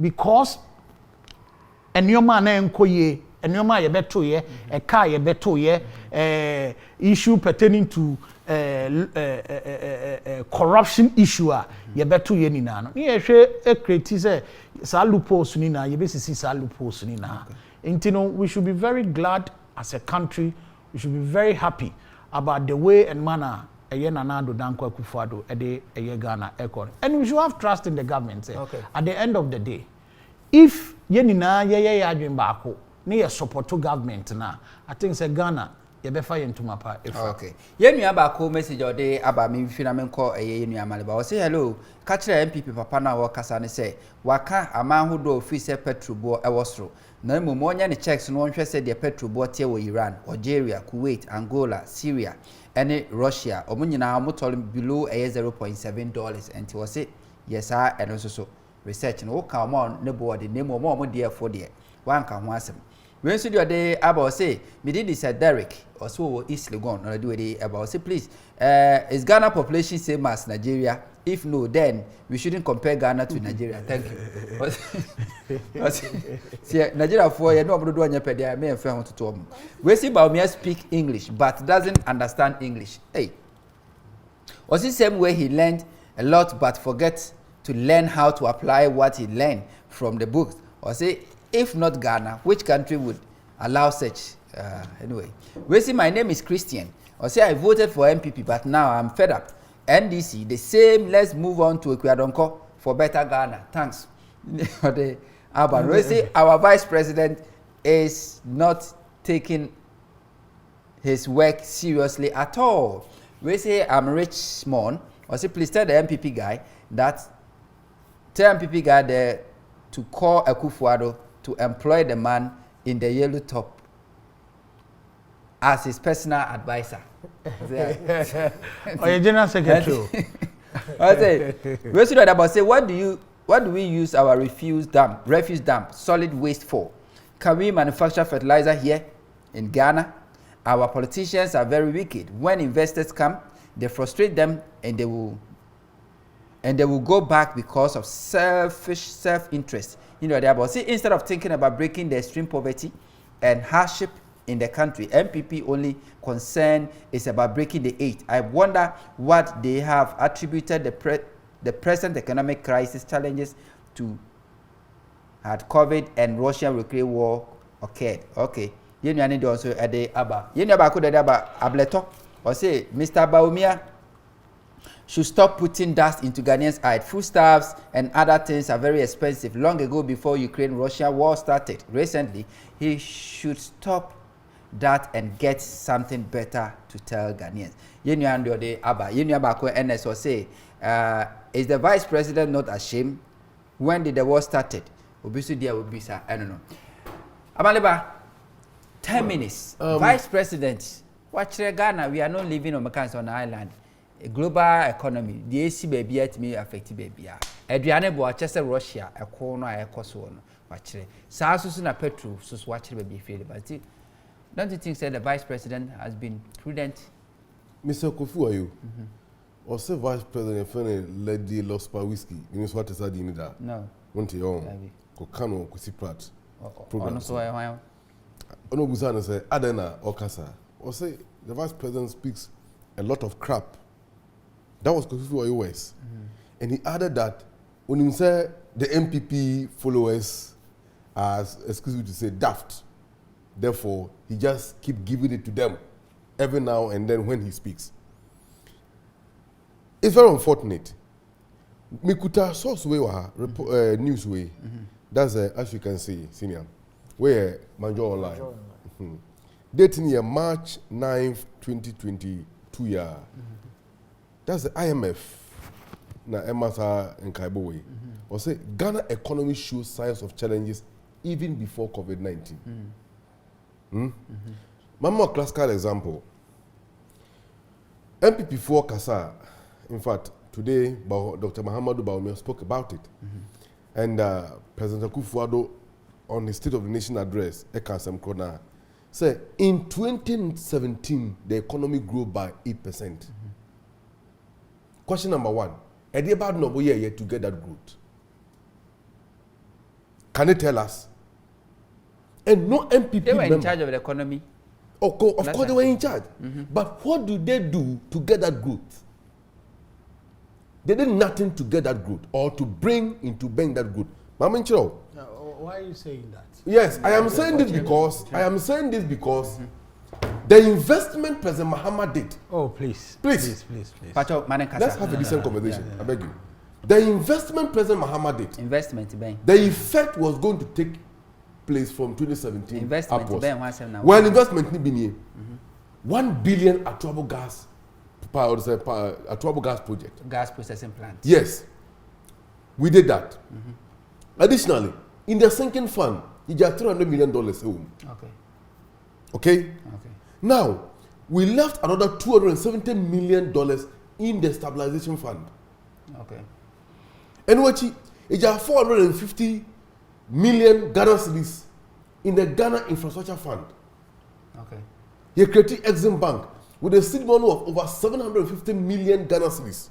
Because enyoma na enkoye, enyoma ye beto ye, a car ye beto ye, issue pertaining to corruption issue ye beto ye nina no ye hwe create say sa loopholes ni na ye be sisi sa loopholes ni na intino we should be very glad as a country, we should be very happy about the way and manner Nanado Danko Akufo-Addo ede Ghana economy, and we should have trust in the government. At the end of the day, if ye nina ye adwen baako ne ye support to government na, I think say Ghana ye be fa yentuma pa.
Okay. Ye nua baako message ode aba me fina me nko ye nua maleba. O say hello, ka kire MPP papa na wo kasa ne say waka amanhodo office petrol bo ewosro. Na mmom onya ne checks no wonhwe say de petrol bo tie wo Iran, Algeria, Kuwait, Angola, Syria, and Russia. Omo nyina mo tol below $0.7 and was say yes and so research no ka mo ne board ne mo de for de wan ka ho asem. When so the day about say me did this Derek also East Legon or do it about say please is Ghana population same as Nigeria? If no, then we shouldn't compare Ghana to Nigeria. Thank you. See, Nigeria for you know do anya pede me enfe ho toto om. We see Bawumia speak English but doesn't understand English. Hey. Was the same way he learned a lot but forget to learn how to apply what he learned from the books. Or say if not Ghana, which country would allow such? Anyway, we see my name is Christian. Or say I voted for MPP, but now I'm fed up. NDC, the same. Let's move on to Ekwadonko for better Ghana. Thanks. We see our vice president is not taking his work seriously at all. We say I'm Richmond. Or say please tell the MPP guy that there to call Akufo-Addo to employ the man in the yellow top as his personal advisor.
Or your general secretary.
I say, we should about say what do we use our refuse dump, solid waste for? Can we manufacture fertilizer here in Ghana? Our politicians are very wicked. When investors come, they frustrate them and they will go back because of self-interest. You know, about see, instead of thinking about breaking the extreme poverty and hardship in the country, MPP only concern is about breaking the 8. I wonder what they have attributed the present economic crisis challenges to. Had COVID and Russian-Ukraine war occurred. Okay. You know, I need also a day aba. You know about ableto or say Mr. Bawumia should stop putting dust into Ghanaians' eyes. Foodstuffs and other things are very expensive. Long ago, before Ukraine-Russia war started, recently, he should stop that and get something better to tell Ghanaians. Yenu ando de aba. Yenu abako NS or say, is the vice president not ashamed? When did the war started? Obisu dia obisa. I don't know. Abaleba, 10 minutes. Vice president, watch Ghana. We are not living on an island. A global economy, the AC baby at me affected baby. Adriana Boachester, Russia, a corner, a coson, watch it. South petrol, so watch it baby feel. But don't you think that the vice president has been prudent?
Mr. Kofu, are you? Or say vice president, friendly lady lost by whiskey. You know what is that in that?
No.
Want your Kokano, Kusiprat.
Program.
Ono Guzana say, Adena Okasa. Or say the vice president speaks a lot of crap. That was Kofu Ayuwes. And he added that when he said the MPP followers are, excuse me to say, daft. Therefore, he just keep giving it to them every now and then when he speaks. It's very unfortunate. Mikuta source way news way. That's as you can see, senior. Where Manjo Online. Dating year March 9th, 2022 year. That's the IMF. Na Emasa and Kaibowe. Or say Ghana economy shows signs of challenges even before COVID-19. Mama, classical example. MPP4 Kasa, in fact, today Dr. Muhammadu Bawumia spoke about it. And President Akufo-Addo, on his State of the Nation address, Ekasem Krona, said in 2017, the economy grew by 8%. Question number one, are they about no year to get that growth? Can you tell us? And no MPP
they were
member,
in charge of the economy.
Of course, they were in charge. But what do they do to get that growth? They did nothing to get that growth or to bring into being that growth.
Why are you saying that?
Yes, I am saying this because the investment President Mahama did.
Oh, please.
Let's have a decent conversation. I beg you. The investment President Mahama did. The effect was going to take place from 2017 upwards. Well, investment ni bini 1 billion Atuabo gas project. Gas processing plant. Yes, we did that. Additionally, in the sinking fund, you got $300 million home. Okay. Now, we left another $270 million in the stabilization fund. And what you got 450 million Ghana cedis in the Ghana Infrastructure Fund. You created Exim Bank with a seed money of over 750 million Ghana cedis.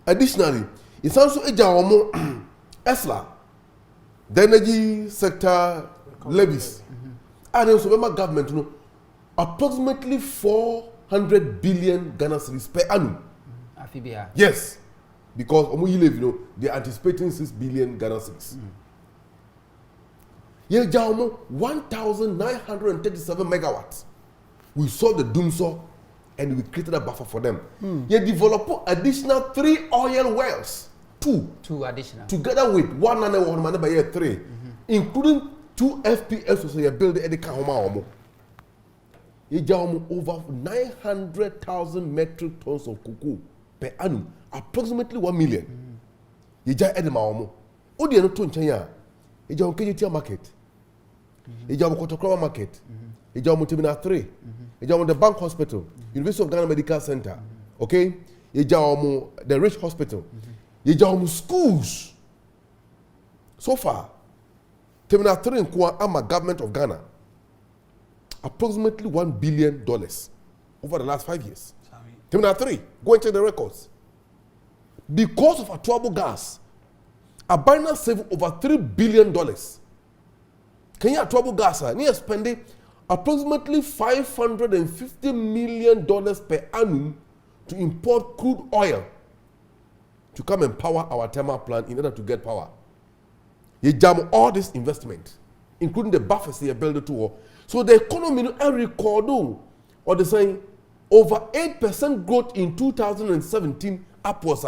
Additionally, it's also a ESLA, the energy sector levies. And also remember government, approximately 400 billion Ghana cedis per annum. Yes. Because they are anticipating 6 billion Ghana cedis. 1,937 megawatts. We saw the doomsaw and we created a buffer for them. You develop additional 3 oil wells. Two additional. Together with 1 and 1 by year 3. Including 2 FPS, so you build the Kahoma. You over 900,000 metric tons of cocoa per annum. Approximately 1 million. You just add them all. Oh, they are not doing China. You just KJT market. You just Kotokrowa market. You just Mutimina 3. You just the Bank Hospital, University of Ghana Medical Center. Okay? You just the Rich Hospital. You just schools. So far, Terminal 3 in Kwa Ama government of Ghana. Approximately $1 billion over the last 5 years. Terminal 3, go and check the records. Because of Atuabo gas, Abina saved over $3 billion. Kenya Atuabo gas near spending approximately $550 million per annum to import crude oil to come and power our thermal plant in order to get power. You jam all this investment, including the buffers they built to. So the economy every record or the saying over 8% growth in 2017 upwards.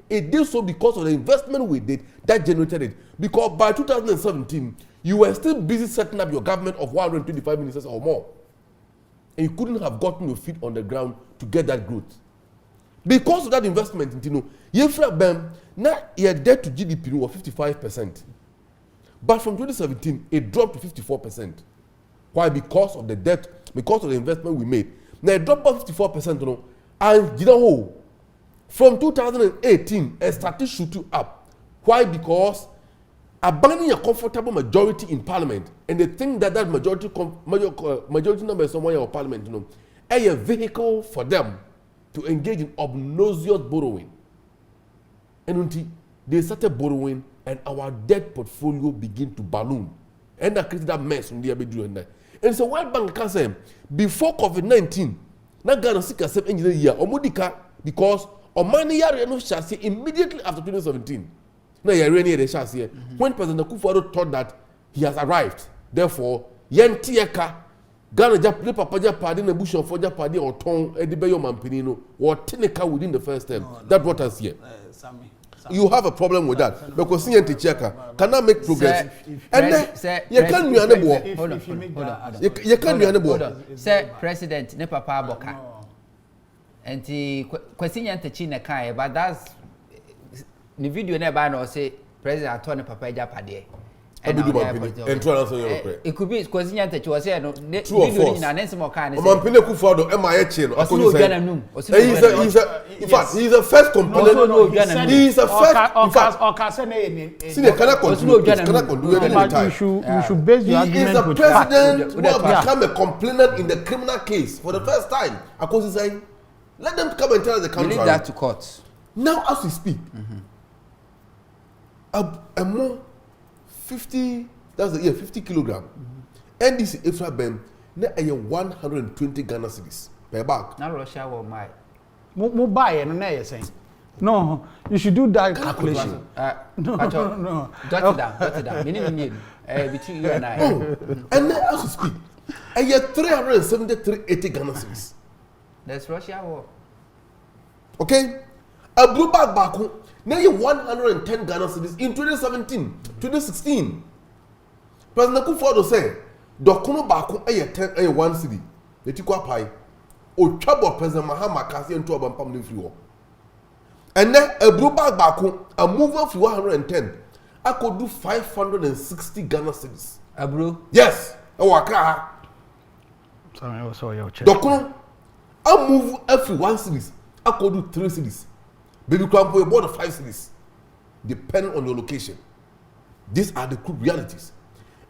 It did so because of the investment we did that generated it. Because by 2017, you were still busy setting up your government of 125 ministers or more. And you couldn't have gotten your feet on the ground to get that growth. Because of that investment, now your debt to GDP was 55%. But from 2017, it dropped to 54%. Why? Because of the debt, because of the investment we made. Now it dropped by 54%, and you know, from 2018, it started shooting up. Why? Because abandoning a comfortable majority in parliament, and they think that majority number is somewhere in parliament, a vehicle for them to engage in obnoxious borrowing. And until they started borrowing, and our debt portfolio began to balloon, and that created that mess on the doing that. And so World Bank can say before COVID-19, na Ghana sick as engineer year omodika because Omani yare no chassis immediately after 2017. Na yare ni the chassis when President Akufo-Addo thought that he has arrived. Therefore, yentieka Ghana Japan Papa Japan na bush of Japan or ton edibeyo mampinino or technical within the first term. That brought us here. You have a problem with that because CNT checker cannot make progress. And then you can't be unable. You can't be unable.
Sir, President, ne papa aboka. And the question to China kai, but that's the video never no say President Attorney Papa Japade.
And
it could be question that you was here no
true or false.
Mampine
Akufo-Addo MIH in fact he's the first component. He's the first in fact senior cannot continue
you should base your argument with facts.
He is the president who has become a complainant in the criminal case for the first time. Akosi saying let them come and tell us the contrary.
We need that to court.
Now as we speak a more 50 kilogram. NDC Efra Ben na 120 Ghana cedis per bag.
Na Russia will my.
Mo buy it, no, you're saying. No, you should do that calculation.
No. Jot it down. Minimum between you and I.
Oh, and then as we speak, 373.80 Ghana cedis.
That's Russia war.
Okay? A blue bag back, now 110 Ghana cedis in 2017, 2016. President Kufuor say, Dokuno Baku a 10 a 1 cedi. The Tikwa Pai. O trouble President Mahama Kasi and 2 Pam Free. And then a blue bag back, a move of 110. I could do 560 Ghana cedis.
A brew?
Yes. Oh, I
Sorry, I saw your check.
Dokuno, I move every 1 cedis. I could do 3 cedis. Baby Crampo, you bought 5 cedis. Depending on your location. These are the crude realities.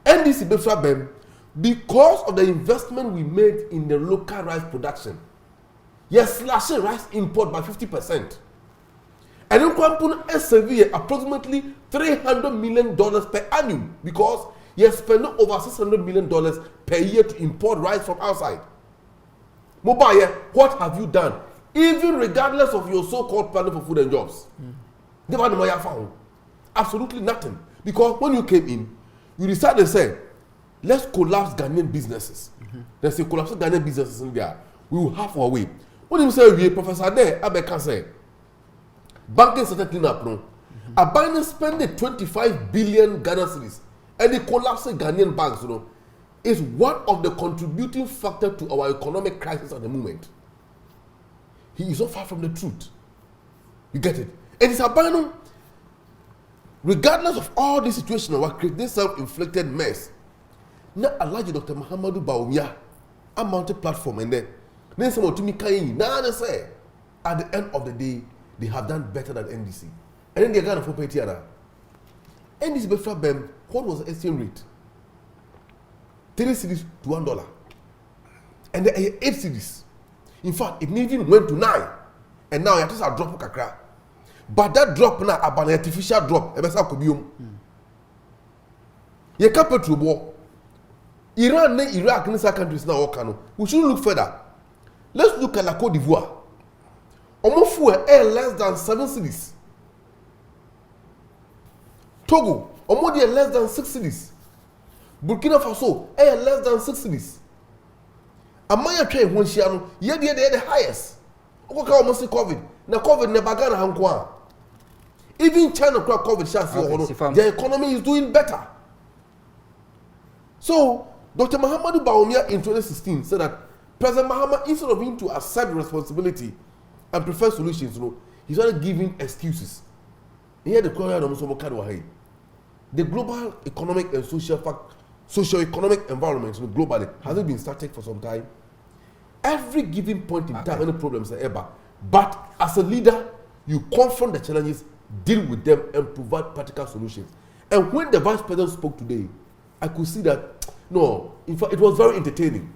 And this is because of the investment we made in the local rice production. Yes, slashing rice import by 50%. And then Crampo SAV approximately $300 million per annum because you spend over $600 million per year to import rice from outside. Mobile, what have you done? Even regardless of your so-called planning for food and jobs. They were the found. Absolutely nothing. Because when you came in, you decided to say, let's collapse Ghanaian businesses. Let's say collapse Ghanaian businesses in there. We will have our way. When you say, we Professor there, Abeka say, banking started clean up, no? A bank spending 25 billion Ghana cedis and the collapsing Ghanaian banks, you know, is one of the contributing factors to our economic crisis at the moment. He is not far from the truth. You get it? And it's a ban. Regardless of all this situation, we create this self-inflicted mess. Now, allow Dr. Muhammadu Bawumia a mounted platform, and then someone to me can now they say at the end of the day they have done better than NDC, and then they got a for Petiana. NDC before them, what was the exchange rate? 3 cedis to $1, and then 8 cedis. In fact, it even went to 9, and now it is a drop of kakra. But that drop now, an artificial drop, you can't put war. Iran and Iraq and other countries now all. We shouldn't look further. Let's look at la Côte d'Ivoire. Almost less than 7 cities. Togo, almost less than 6 cities. Burkina Faso, less than 6 cities. Amanyosem when she are the highest. Okay, almost COVID. Now COVID never got a hand. Even China crack COVID. Their economy is doing better. So Dr. Muhammadu Bawumia in 2016 said that President Mahama, instead of him to accept responsibility and prefer solutions, you know, he started giving excuses. And here the global economic and socio-economic environment, you know, globally hasn't been static for some time. Every given point in time, any problems are ever. But as a leader, you confront the challenges, deal with them, and provide practical solutions. And when the vice president spoke today, I could see that, no, in fact, it was very entertaining.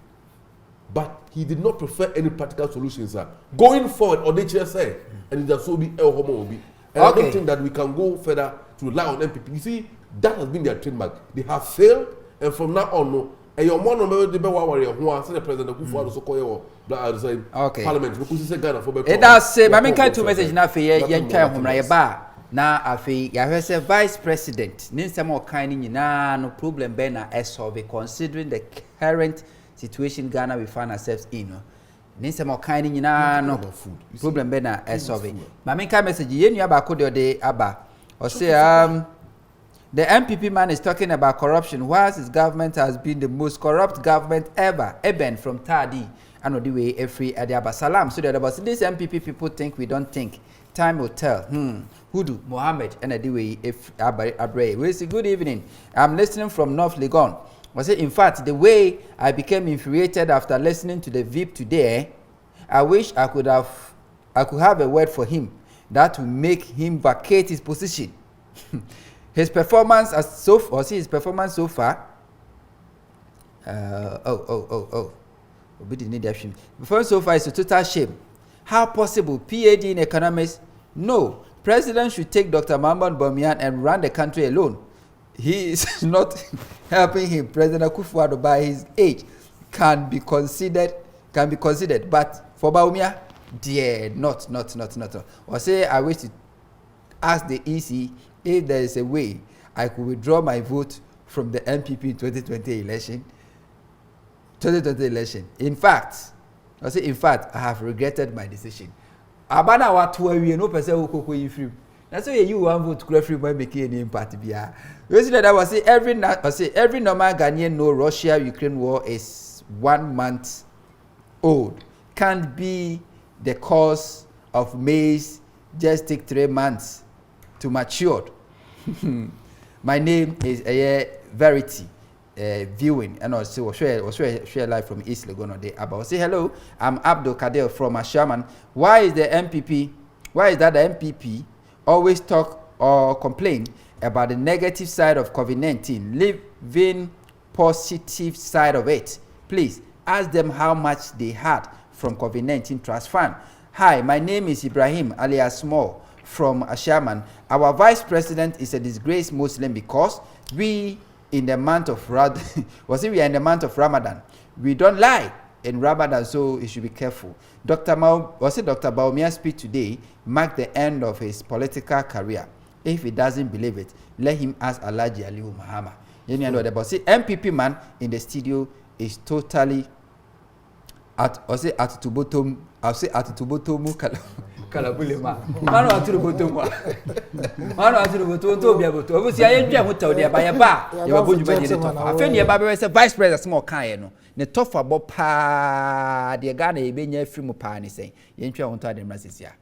But he did not prefer any practical solutions. Going forward, or they just say, and it has so be El Homo will be. And I don't think that we can go further to rely on MPP. You see, that has been their trademark. They have failed, and from now on, no. And your mom remember the warrior who was the president who also call parliament because he said Ghana for better.
It does say, I mean, can't to message now for your child from Rayaba. Now, I feel you have a vice president. Ninsa more kind no problem, Bena, as solve considering the current situation Ghana we find ourselves in. Ninsa more kind no problem, Bena, as solve. My main message, you about could day, Abba, or say, the MPP man is talking about corruption, whilst his government has been the most corrupt government ever, even from Tadi, and the way every Adiaba Salam. So that about this MPP people think we don't think. Time will tell. Hudu, Mohammed, and the way if Abre. We say good evening. I'm listening from North Legon. I say, in fact, the way I became infuriated after listening to the VIP today, I wish I could have a word for him that will make him vacate his position. His performance so far. We didn't need that shame. Performance so far is a total shame. How possible? PhD in economics? No. President should take Dr. Muhammadu Bawumia and run the country alone. He is not helping him. President Kufuor by his age. can be considered, but for Bawumia, dear, not. Or say I wish to ask the EC if there is a way I could withdraw my vote from the MPP 2020 election. In fact, I have regretted my decision. Abana wa tuwe no person who koko you free. That's why you one vote to free by making any impact bia. You see that I was say every normal Ghanaian know Russia-Ukraine war is 1 month old. Can't be the cause of maize just take 3 months to mature. My name is Verity Viewing, and also share live from East Legon Day. About say hello, I'm Abdul Kader from Ashaman. Why is that the MPP always talk or complain about the negative side of COVID-19, leaving positive side of it? Please ask them how much they had from COVID-19 trust fund. Hi, my name is Ibrahim alias Small from Ashaman. Our vice president is a disgraced Muslim because we in the month of Ramadan. We don't lie in Ramadan, so you should be careful. Dr. Bawumia's speech today marked the end of his political career. If he doesn't believe it, let him ask Alhaji Aliu Mahama. You know the boss. MPP man in the studio is totally at to bottom. I'll say at to bottom kalabulema. Manu at to bottom. Manu at to bottom to be able to. Obviously, I am trying to the by a bar. You are going to be the I feel your baby is a vice president small kind. Ne tough about pa the Ghana be near free mo pa ni say. You ain't trying to the Mazisia.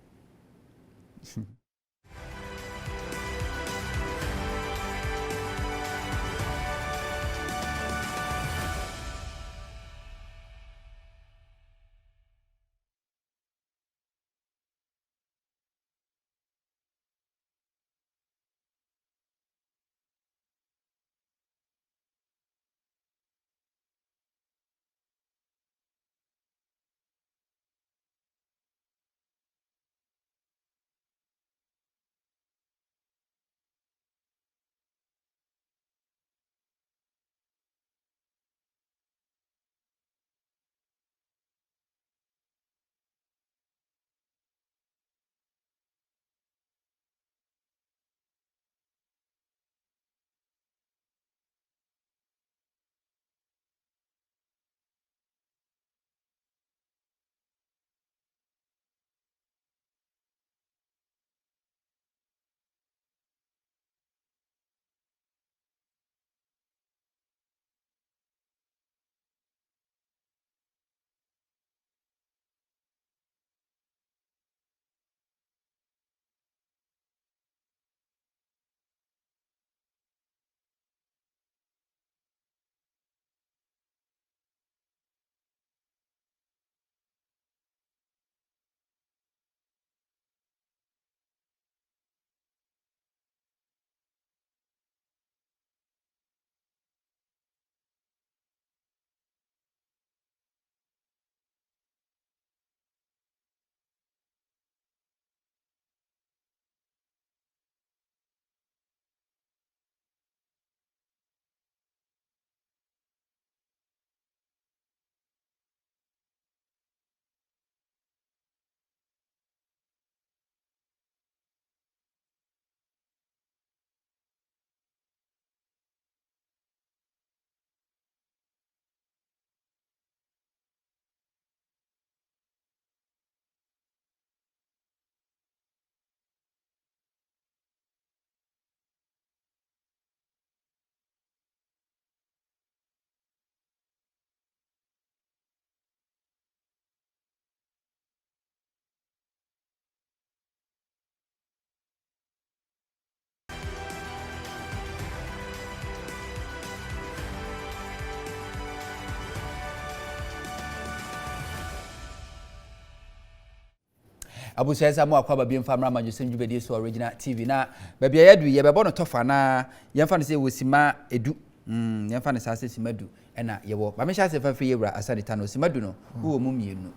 Abusia Samu akwaba bi mfa mra Amanyosem Dwubedi so original TV na baby yadu ye bebo no tofa na ye mfa ne se wosima edu ye mfa ne sa se simadu na ye wo ba me sha se fa fe yewra asanita no simadu no wo mu mienu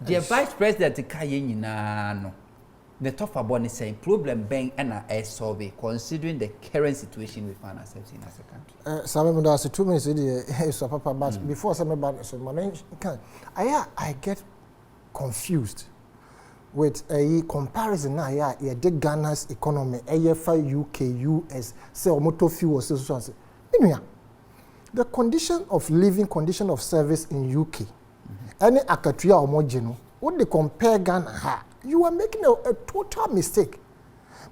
the vice president ka ye nyina no the tough about is saying problem being and a solve considering the current situation we find ourselves in as a country.
Some of us 2 minutes so papa but before some about so my can I get confused with a comparison now yeah the Ghana's economy for UK US say motor fuel so the condition of living condition of service in UK any akatria or mojino what they compare Ghana you are making a total mistake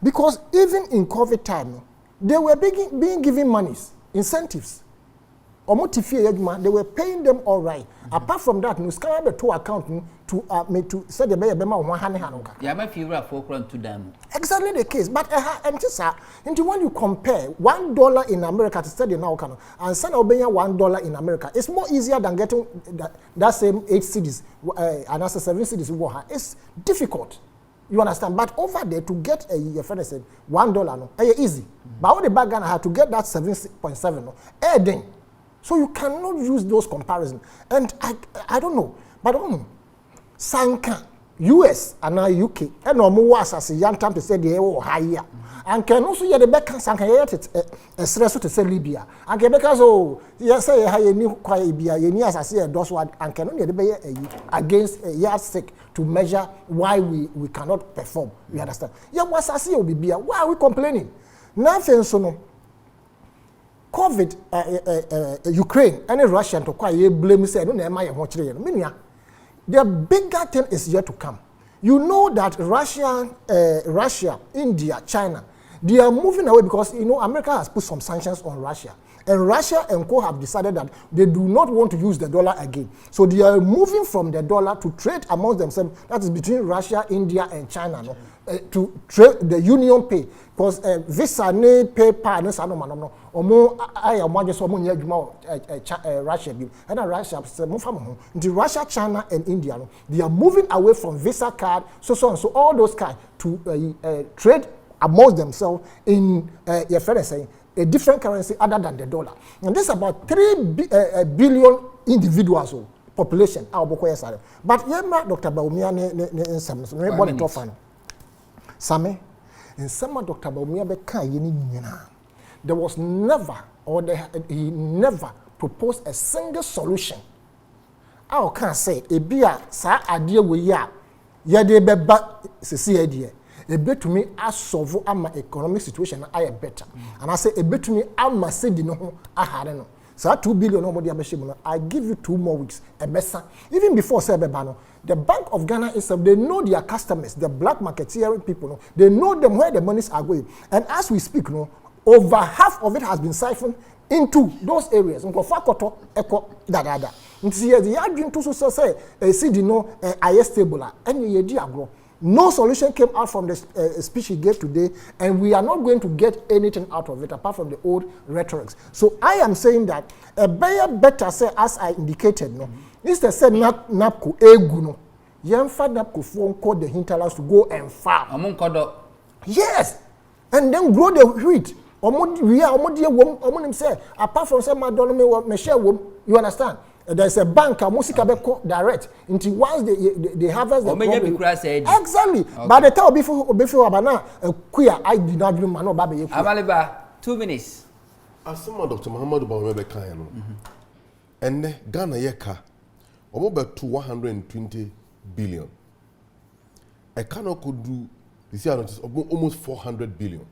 because even in COVID time they were being given monies incentives they were paying them all right. Apart from that, no scam to account to say the baby one hand.
Yeah, my favorite for to them.
Exactly the case, but into when you compare $1 in America to study now, and San Albania $1 in America, it's more easier than getting that same 8 cities and as 7 cities. It's difficult. You understand? But over there to get a friend said $1 no, easy. But all the back Ghana had to get that 7.7 no, so you cannot use those comparisons. And I don't know, but Sanka, US and now UK, and no more as a young time to say they were higher. And can also hear the back Sanka yet a stress to say Libya. And Quebec so yes, say I knew quite be a year as I say a doswad and can only be against a yardstick to measure why we cannot perform. You understand? Yeah, what's I see will be why are we complaining? Nothing so no. COVID, Ukraine, and Russia to quite blame say no near the bigger thing is yet to come. You know that Russia, India, China, they are moving away because you know America has put some sanctions on Russia. And Russia and co have decided that they do not want to use the dollar again. So they are moving from the dollar to trade amongst themselves. That is between Russia, India, and China. No? To trade the union pay. Because Visa, ne PayPal, no, I am just Russia. And Russia, Russia, China, and India, no? They are moving away from Visa card, so on. So all those cards to trade amongst themselves in your friend saying a different currency other than the dollar. And this is about 3 billion individuals population. But yemma Dr. Bawumia ne some body tough Same in some Dr. Bawumia beka yeni there was never he never proposed a single solution. I can say e bia sa ade we ya ye de beba sesi ade a bit to me as solve my economic situation I better. And I say a bit to me I must say no I had no. So 2 billion nobody I give you 2 more weeks a better. Even before Sebebano, the Bank of Ghana itself, they know their customers, the black marketeering people, no, they know them where the monies are going. And as we speak, no, over half of it has been siphoned into those areas. No solution came out from the speech he gave today, and we are not going to get anything out of it apart from the old rhetorics. So I am saying that a better say, as I indicated, no, instead said napko eguno, yemfa napko phone call the hinterlands to go and farm. Yes, and then grow the wheat. Apart from say me share you understand? There's a bank direct until once they harvest the exactly. Okay. But the time before abana queer I did not dream no baby.
Amaliba 2 minutes.
As someone Dr. Muhammadu Bawumia beka no. And Ghana yeka about 120 billion. A Ghana could do this year almost 400 billion.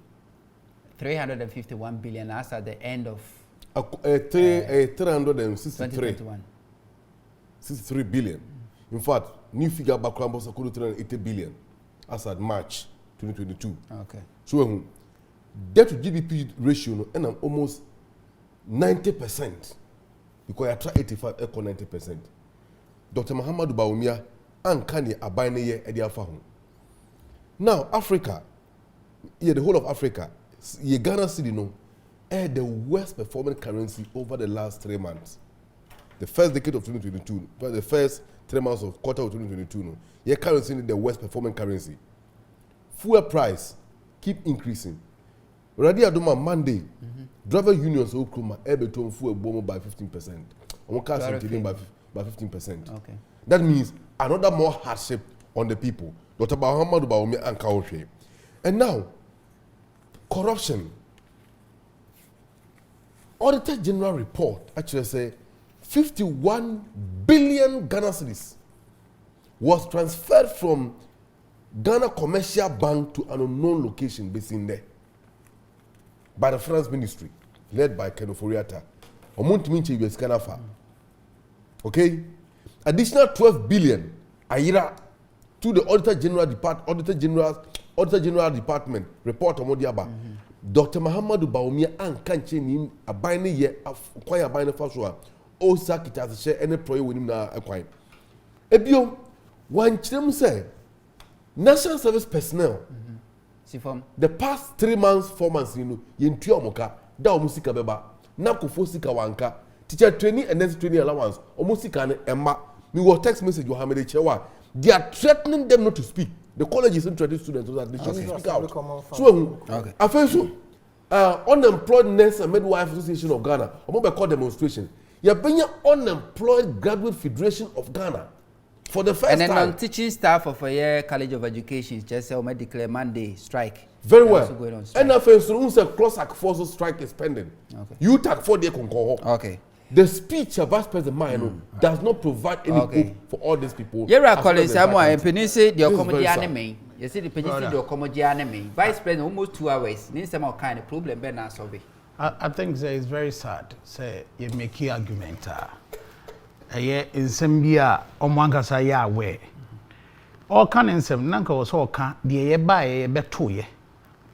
351 billion as at the end of
63 billion. In fact, new figure back was 380 billion as at March 2022.
Okay.
So debt to GDP ratio and almost 90%. Because I try 85 equal 90%. Dr. Muhammadu Bawumia and Kanye Abane ye ediafahu. Now Africa, the whole of Africa, ye Ghana city no. The worst performing currency over the last 3 months. The first decade of 2022, the first 3 months of quarter of 2022, no, your currency is the worst performing currency. Fuel price keep increasing. Already on Monday, driver unions will come to fuel bomb by 15%. By 15%.
Okay.
That means another more hardship on the people. Dr. Bawumia and Kaoshe. And now, corruption. Auditor General report actually say 51 billion Ghana cedis was transferred from Ghana Commercial Bank to an unknown location based in there by the Finance Ministry, led by Ken Oforiatta. Omuntiminche US Kanafa. Okay? Additional 12 billion ayira to the Auditor General Department report on Modiaba. Dr. Muhammadu Bawumia and Kanche ni abine ye acquire abine faswa o sakita share any project with him na acquire. Ebio one chem say national service personnel the past 3 months 4 months you know yentua omoka da omusika beba na kofo sika wanka teacher training and next training allowance omusika ne emma me will text message you hamede chewa they are threatening them not to speak. The college is introduced students so that they should speak out. So, I feel so. Unemployed Nurse and Midwife Association of Ghana, or what we call demonstration. You have been Unemployed Graduate Federation of Ghana for the first time.
And then on teaching staff of a year College of Education, just say we declare Monday strike.
Very well. And I feel so. Cross-act forces strike is pending. Okay. You take 4 days concur.
Okay.
The speech of Vice President Mayano does not provide any hope for all these people.
You are calling someone and Penisi, the comedy anime. You see the Penisi, the comedy anime. Vice President almost 2 hours. Need some kind of problem, Ben Asobi.
I think it's very sad. Say you make key argument. In Zambia, Omwangasa ya we. All can in some Nanka was all can the by a better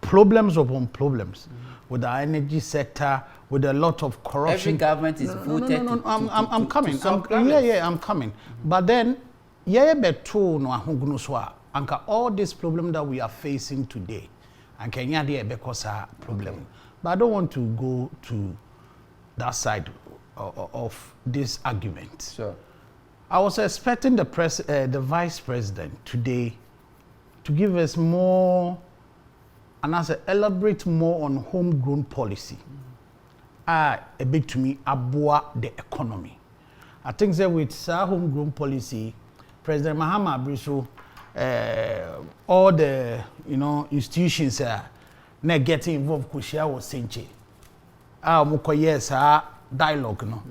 problems upon problems with the energy sector. With a lot of corruption.
Every government is voted.
I'm coming. I'm coming. But then, beto no ahungunuswa. Anka all this problem that we are facing today, and Kenya because problem. But I don't want to go to that side of this argument.
Sure.
I was expecting the vice president today to give us more, and as elaborate more on homegrown policy. A bit to me aboa the economy. I think that with homegrown policy, President Mahama Briso, all the institutions are not getting involved. Kushia was saying, yes, dialogue no.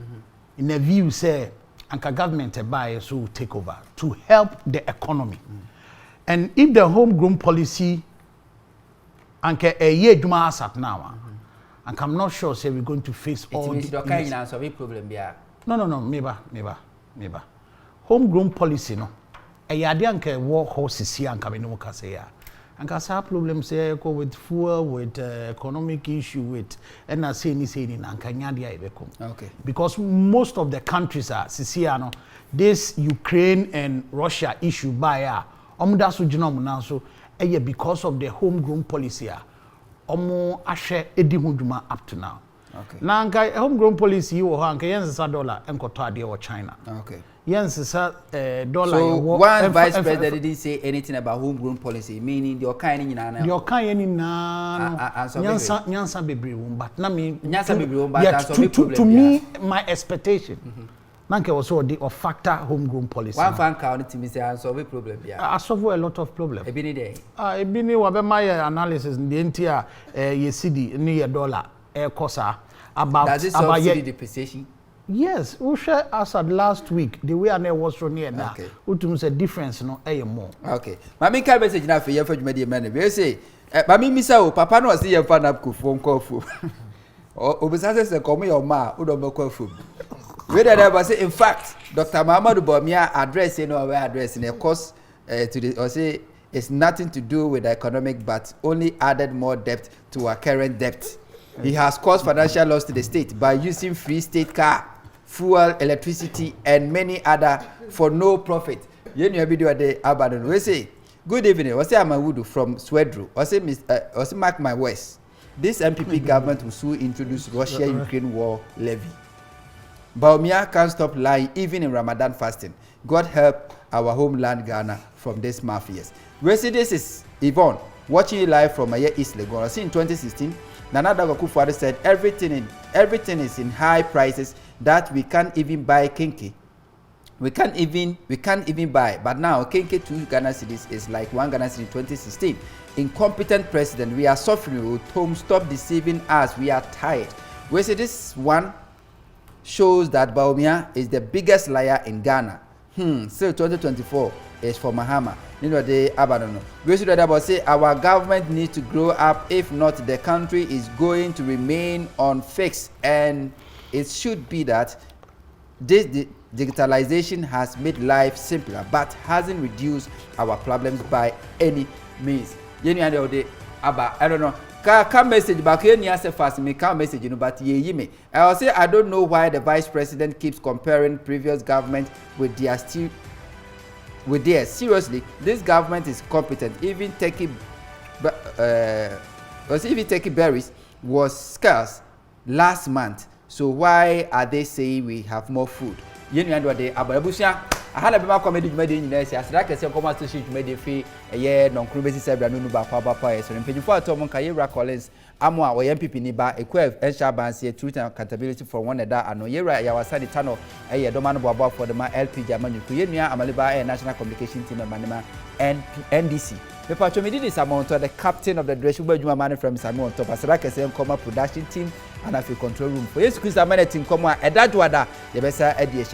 In a view, say, anka government buy so take over to help the economy. And if the homegrown policy, anka a year juma asat now. And I'm not sure say we're going to face all the
kind of problem.
No, maybe. Homegrown policy, no. A yadianke war horses here and coming no say and have problems go with fuel, with economic issue, with and I say anything and Kanyadia.
Okay.
Because most of the countries are Siciano, this Ukraine and Russia issue by Omdasu Genome now so because of the homegrown policy. Omo ashe edi huduma up to now.
Okay.
Na nka homegrown policy wo ha nka yensa dollar enkoto ade wo China.
Okay.
Yensa dollar
so
wo
one vice president didn't say anything about homegrown policy, meaning the kind nyina na.
The kind nyina nyansa bebre wo but na me
nyansa bebre wo but
to me my expectation. Nanke also the factor homegrown policy.
One fan count to me say solve a problem
I solve a lot of problems.
Ebini dey.
Ebini wa be my analysis the entire ye cedi ni ye dollar kosa about
does it solve cedi depreciation?
Yes, we share as at last week the way I was from here now. Utum say difference no more.
Okay. Mami ka message na for ye for dwuma dey man. We say mami misa o papa no say ye fa na kofo nkofo. Obisa say come your ma o do mekofo. In fact, Dr. Muhammadu Bawumia address address in a course to the or say it's nothing to do with the economic but only added more debt to our current debt. He has caused financial loss to the state by using free state car, fuel, electricity, and many other for no profit. You know video de abandon. We say good evening. We say Amawudu from Swedru. We say mark my words. This MPP government will soon introduce Russia-Ukraine war levy. Bawumia can't stop lying even in Ramadan fasting. God help our homeland Ghana from these mafias. We see this is Yvonne watching you live from East Legon. I see in 2016, Nana Dagokufuade said everything is in high prices that we can't even buy kinky we can't even buy. But now KK 2 Ghana cedis is like 1 Ghana cedi in 2016. Incompetent president, we are suffering. Tom, stop deceiving us. We are tired. We say this one shows that Bawumia is the biggest liar in Ghana. Still 2024 is for Mahama. You know the Abadono. We should about say our government needs to grow up. If not, the country is going to remain unfixed. And it should be that this digitalization has made life simpler, but hasn't reduced our problems by any means. You know the Aba. I don't know. Can message back here near fast me can message you know, but ye me. I will say I don't know why the vice president keeps comparing previous government with theirs. Seriously, this government is competent. Even taking berries was scarce last month. So why are they saying we have more food? You know what they ababusia. I had a bit comedy made in this. As like I said, come to shoot made a fee a year, non crubesi sebra no bapa. So in page 4, Tom Kayera Collins, Amwa, or MPP Niba, a quev, and Shabansi, truth and accountability for one that and no yera, Yawasani Tano, a year doman baba for the LP Germany, Kuyemia, Amaliba, and National Communication Team of Manima, and NDC. The patron is amount to the captain of the Dressuba man from Samuel Top, as like I said, Coma production team, and I feel control room for yes, Chris Amanet in Coma, a dadwada, the best idea.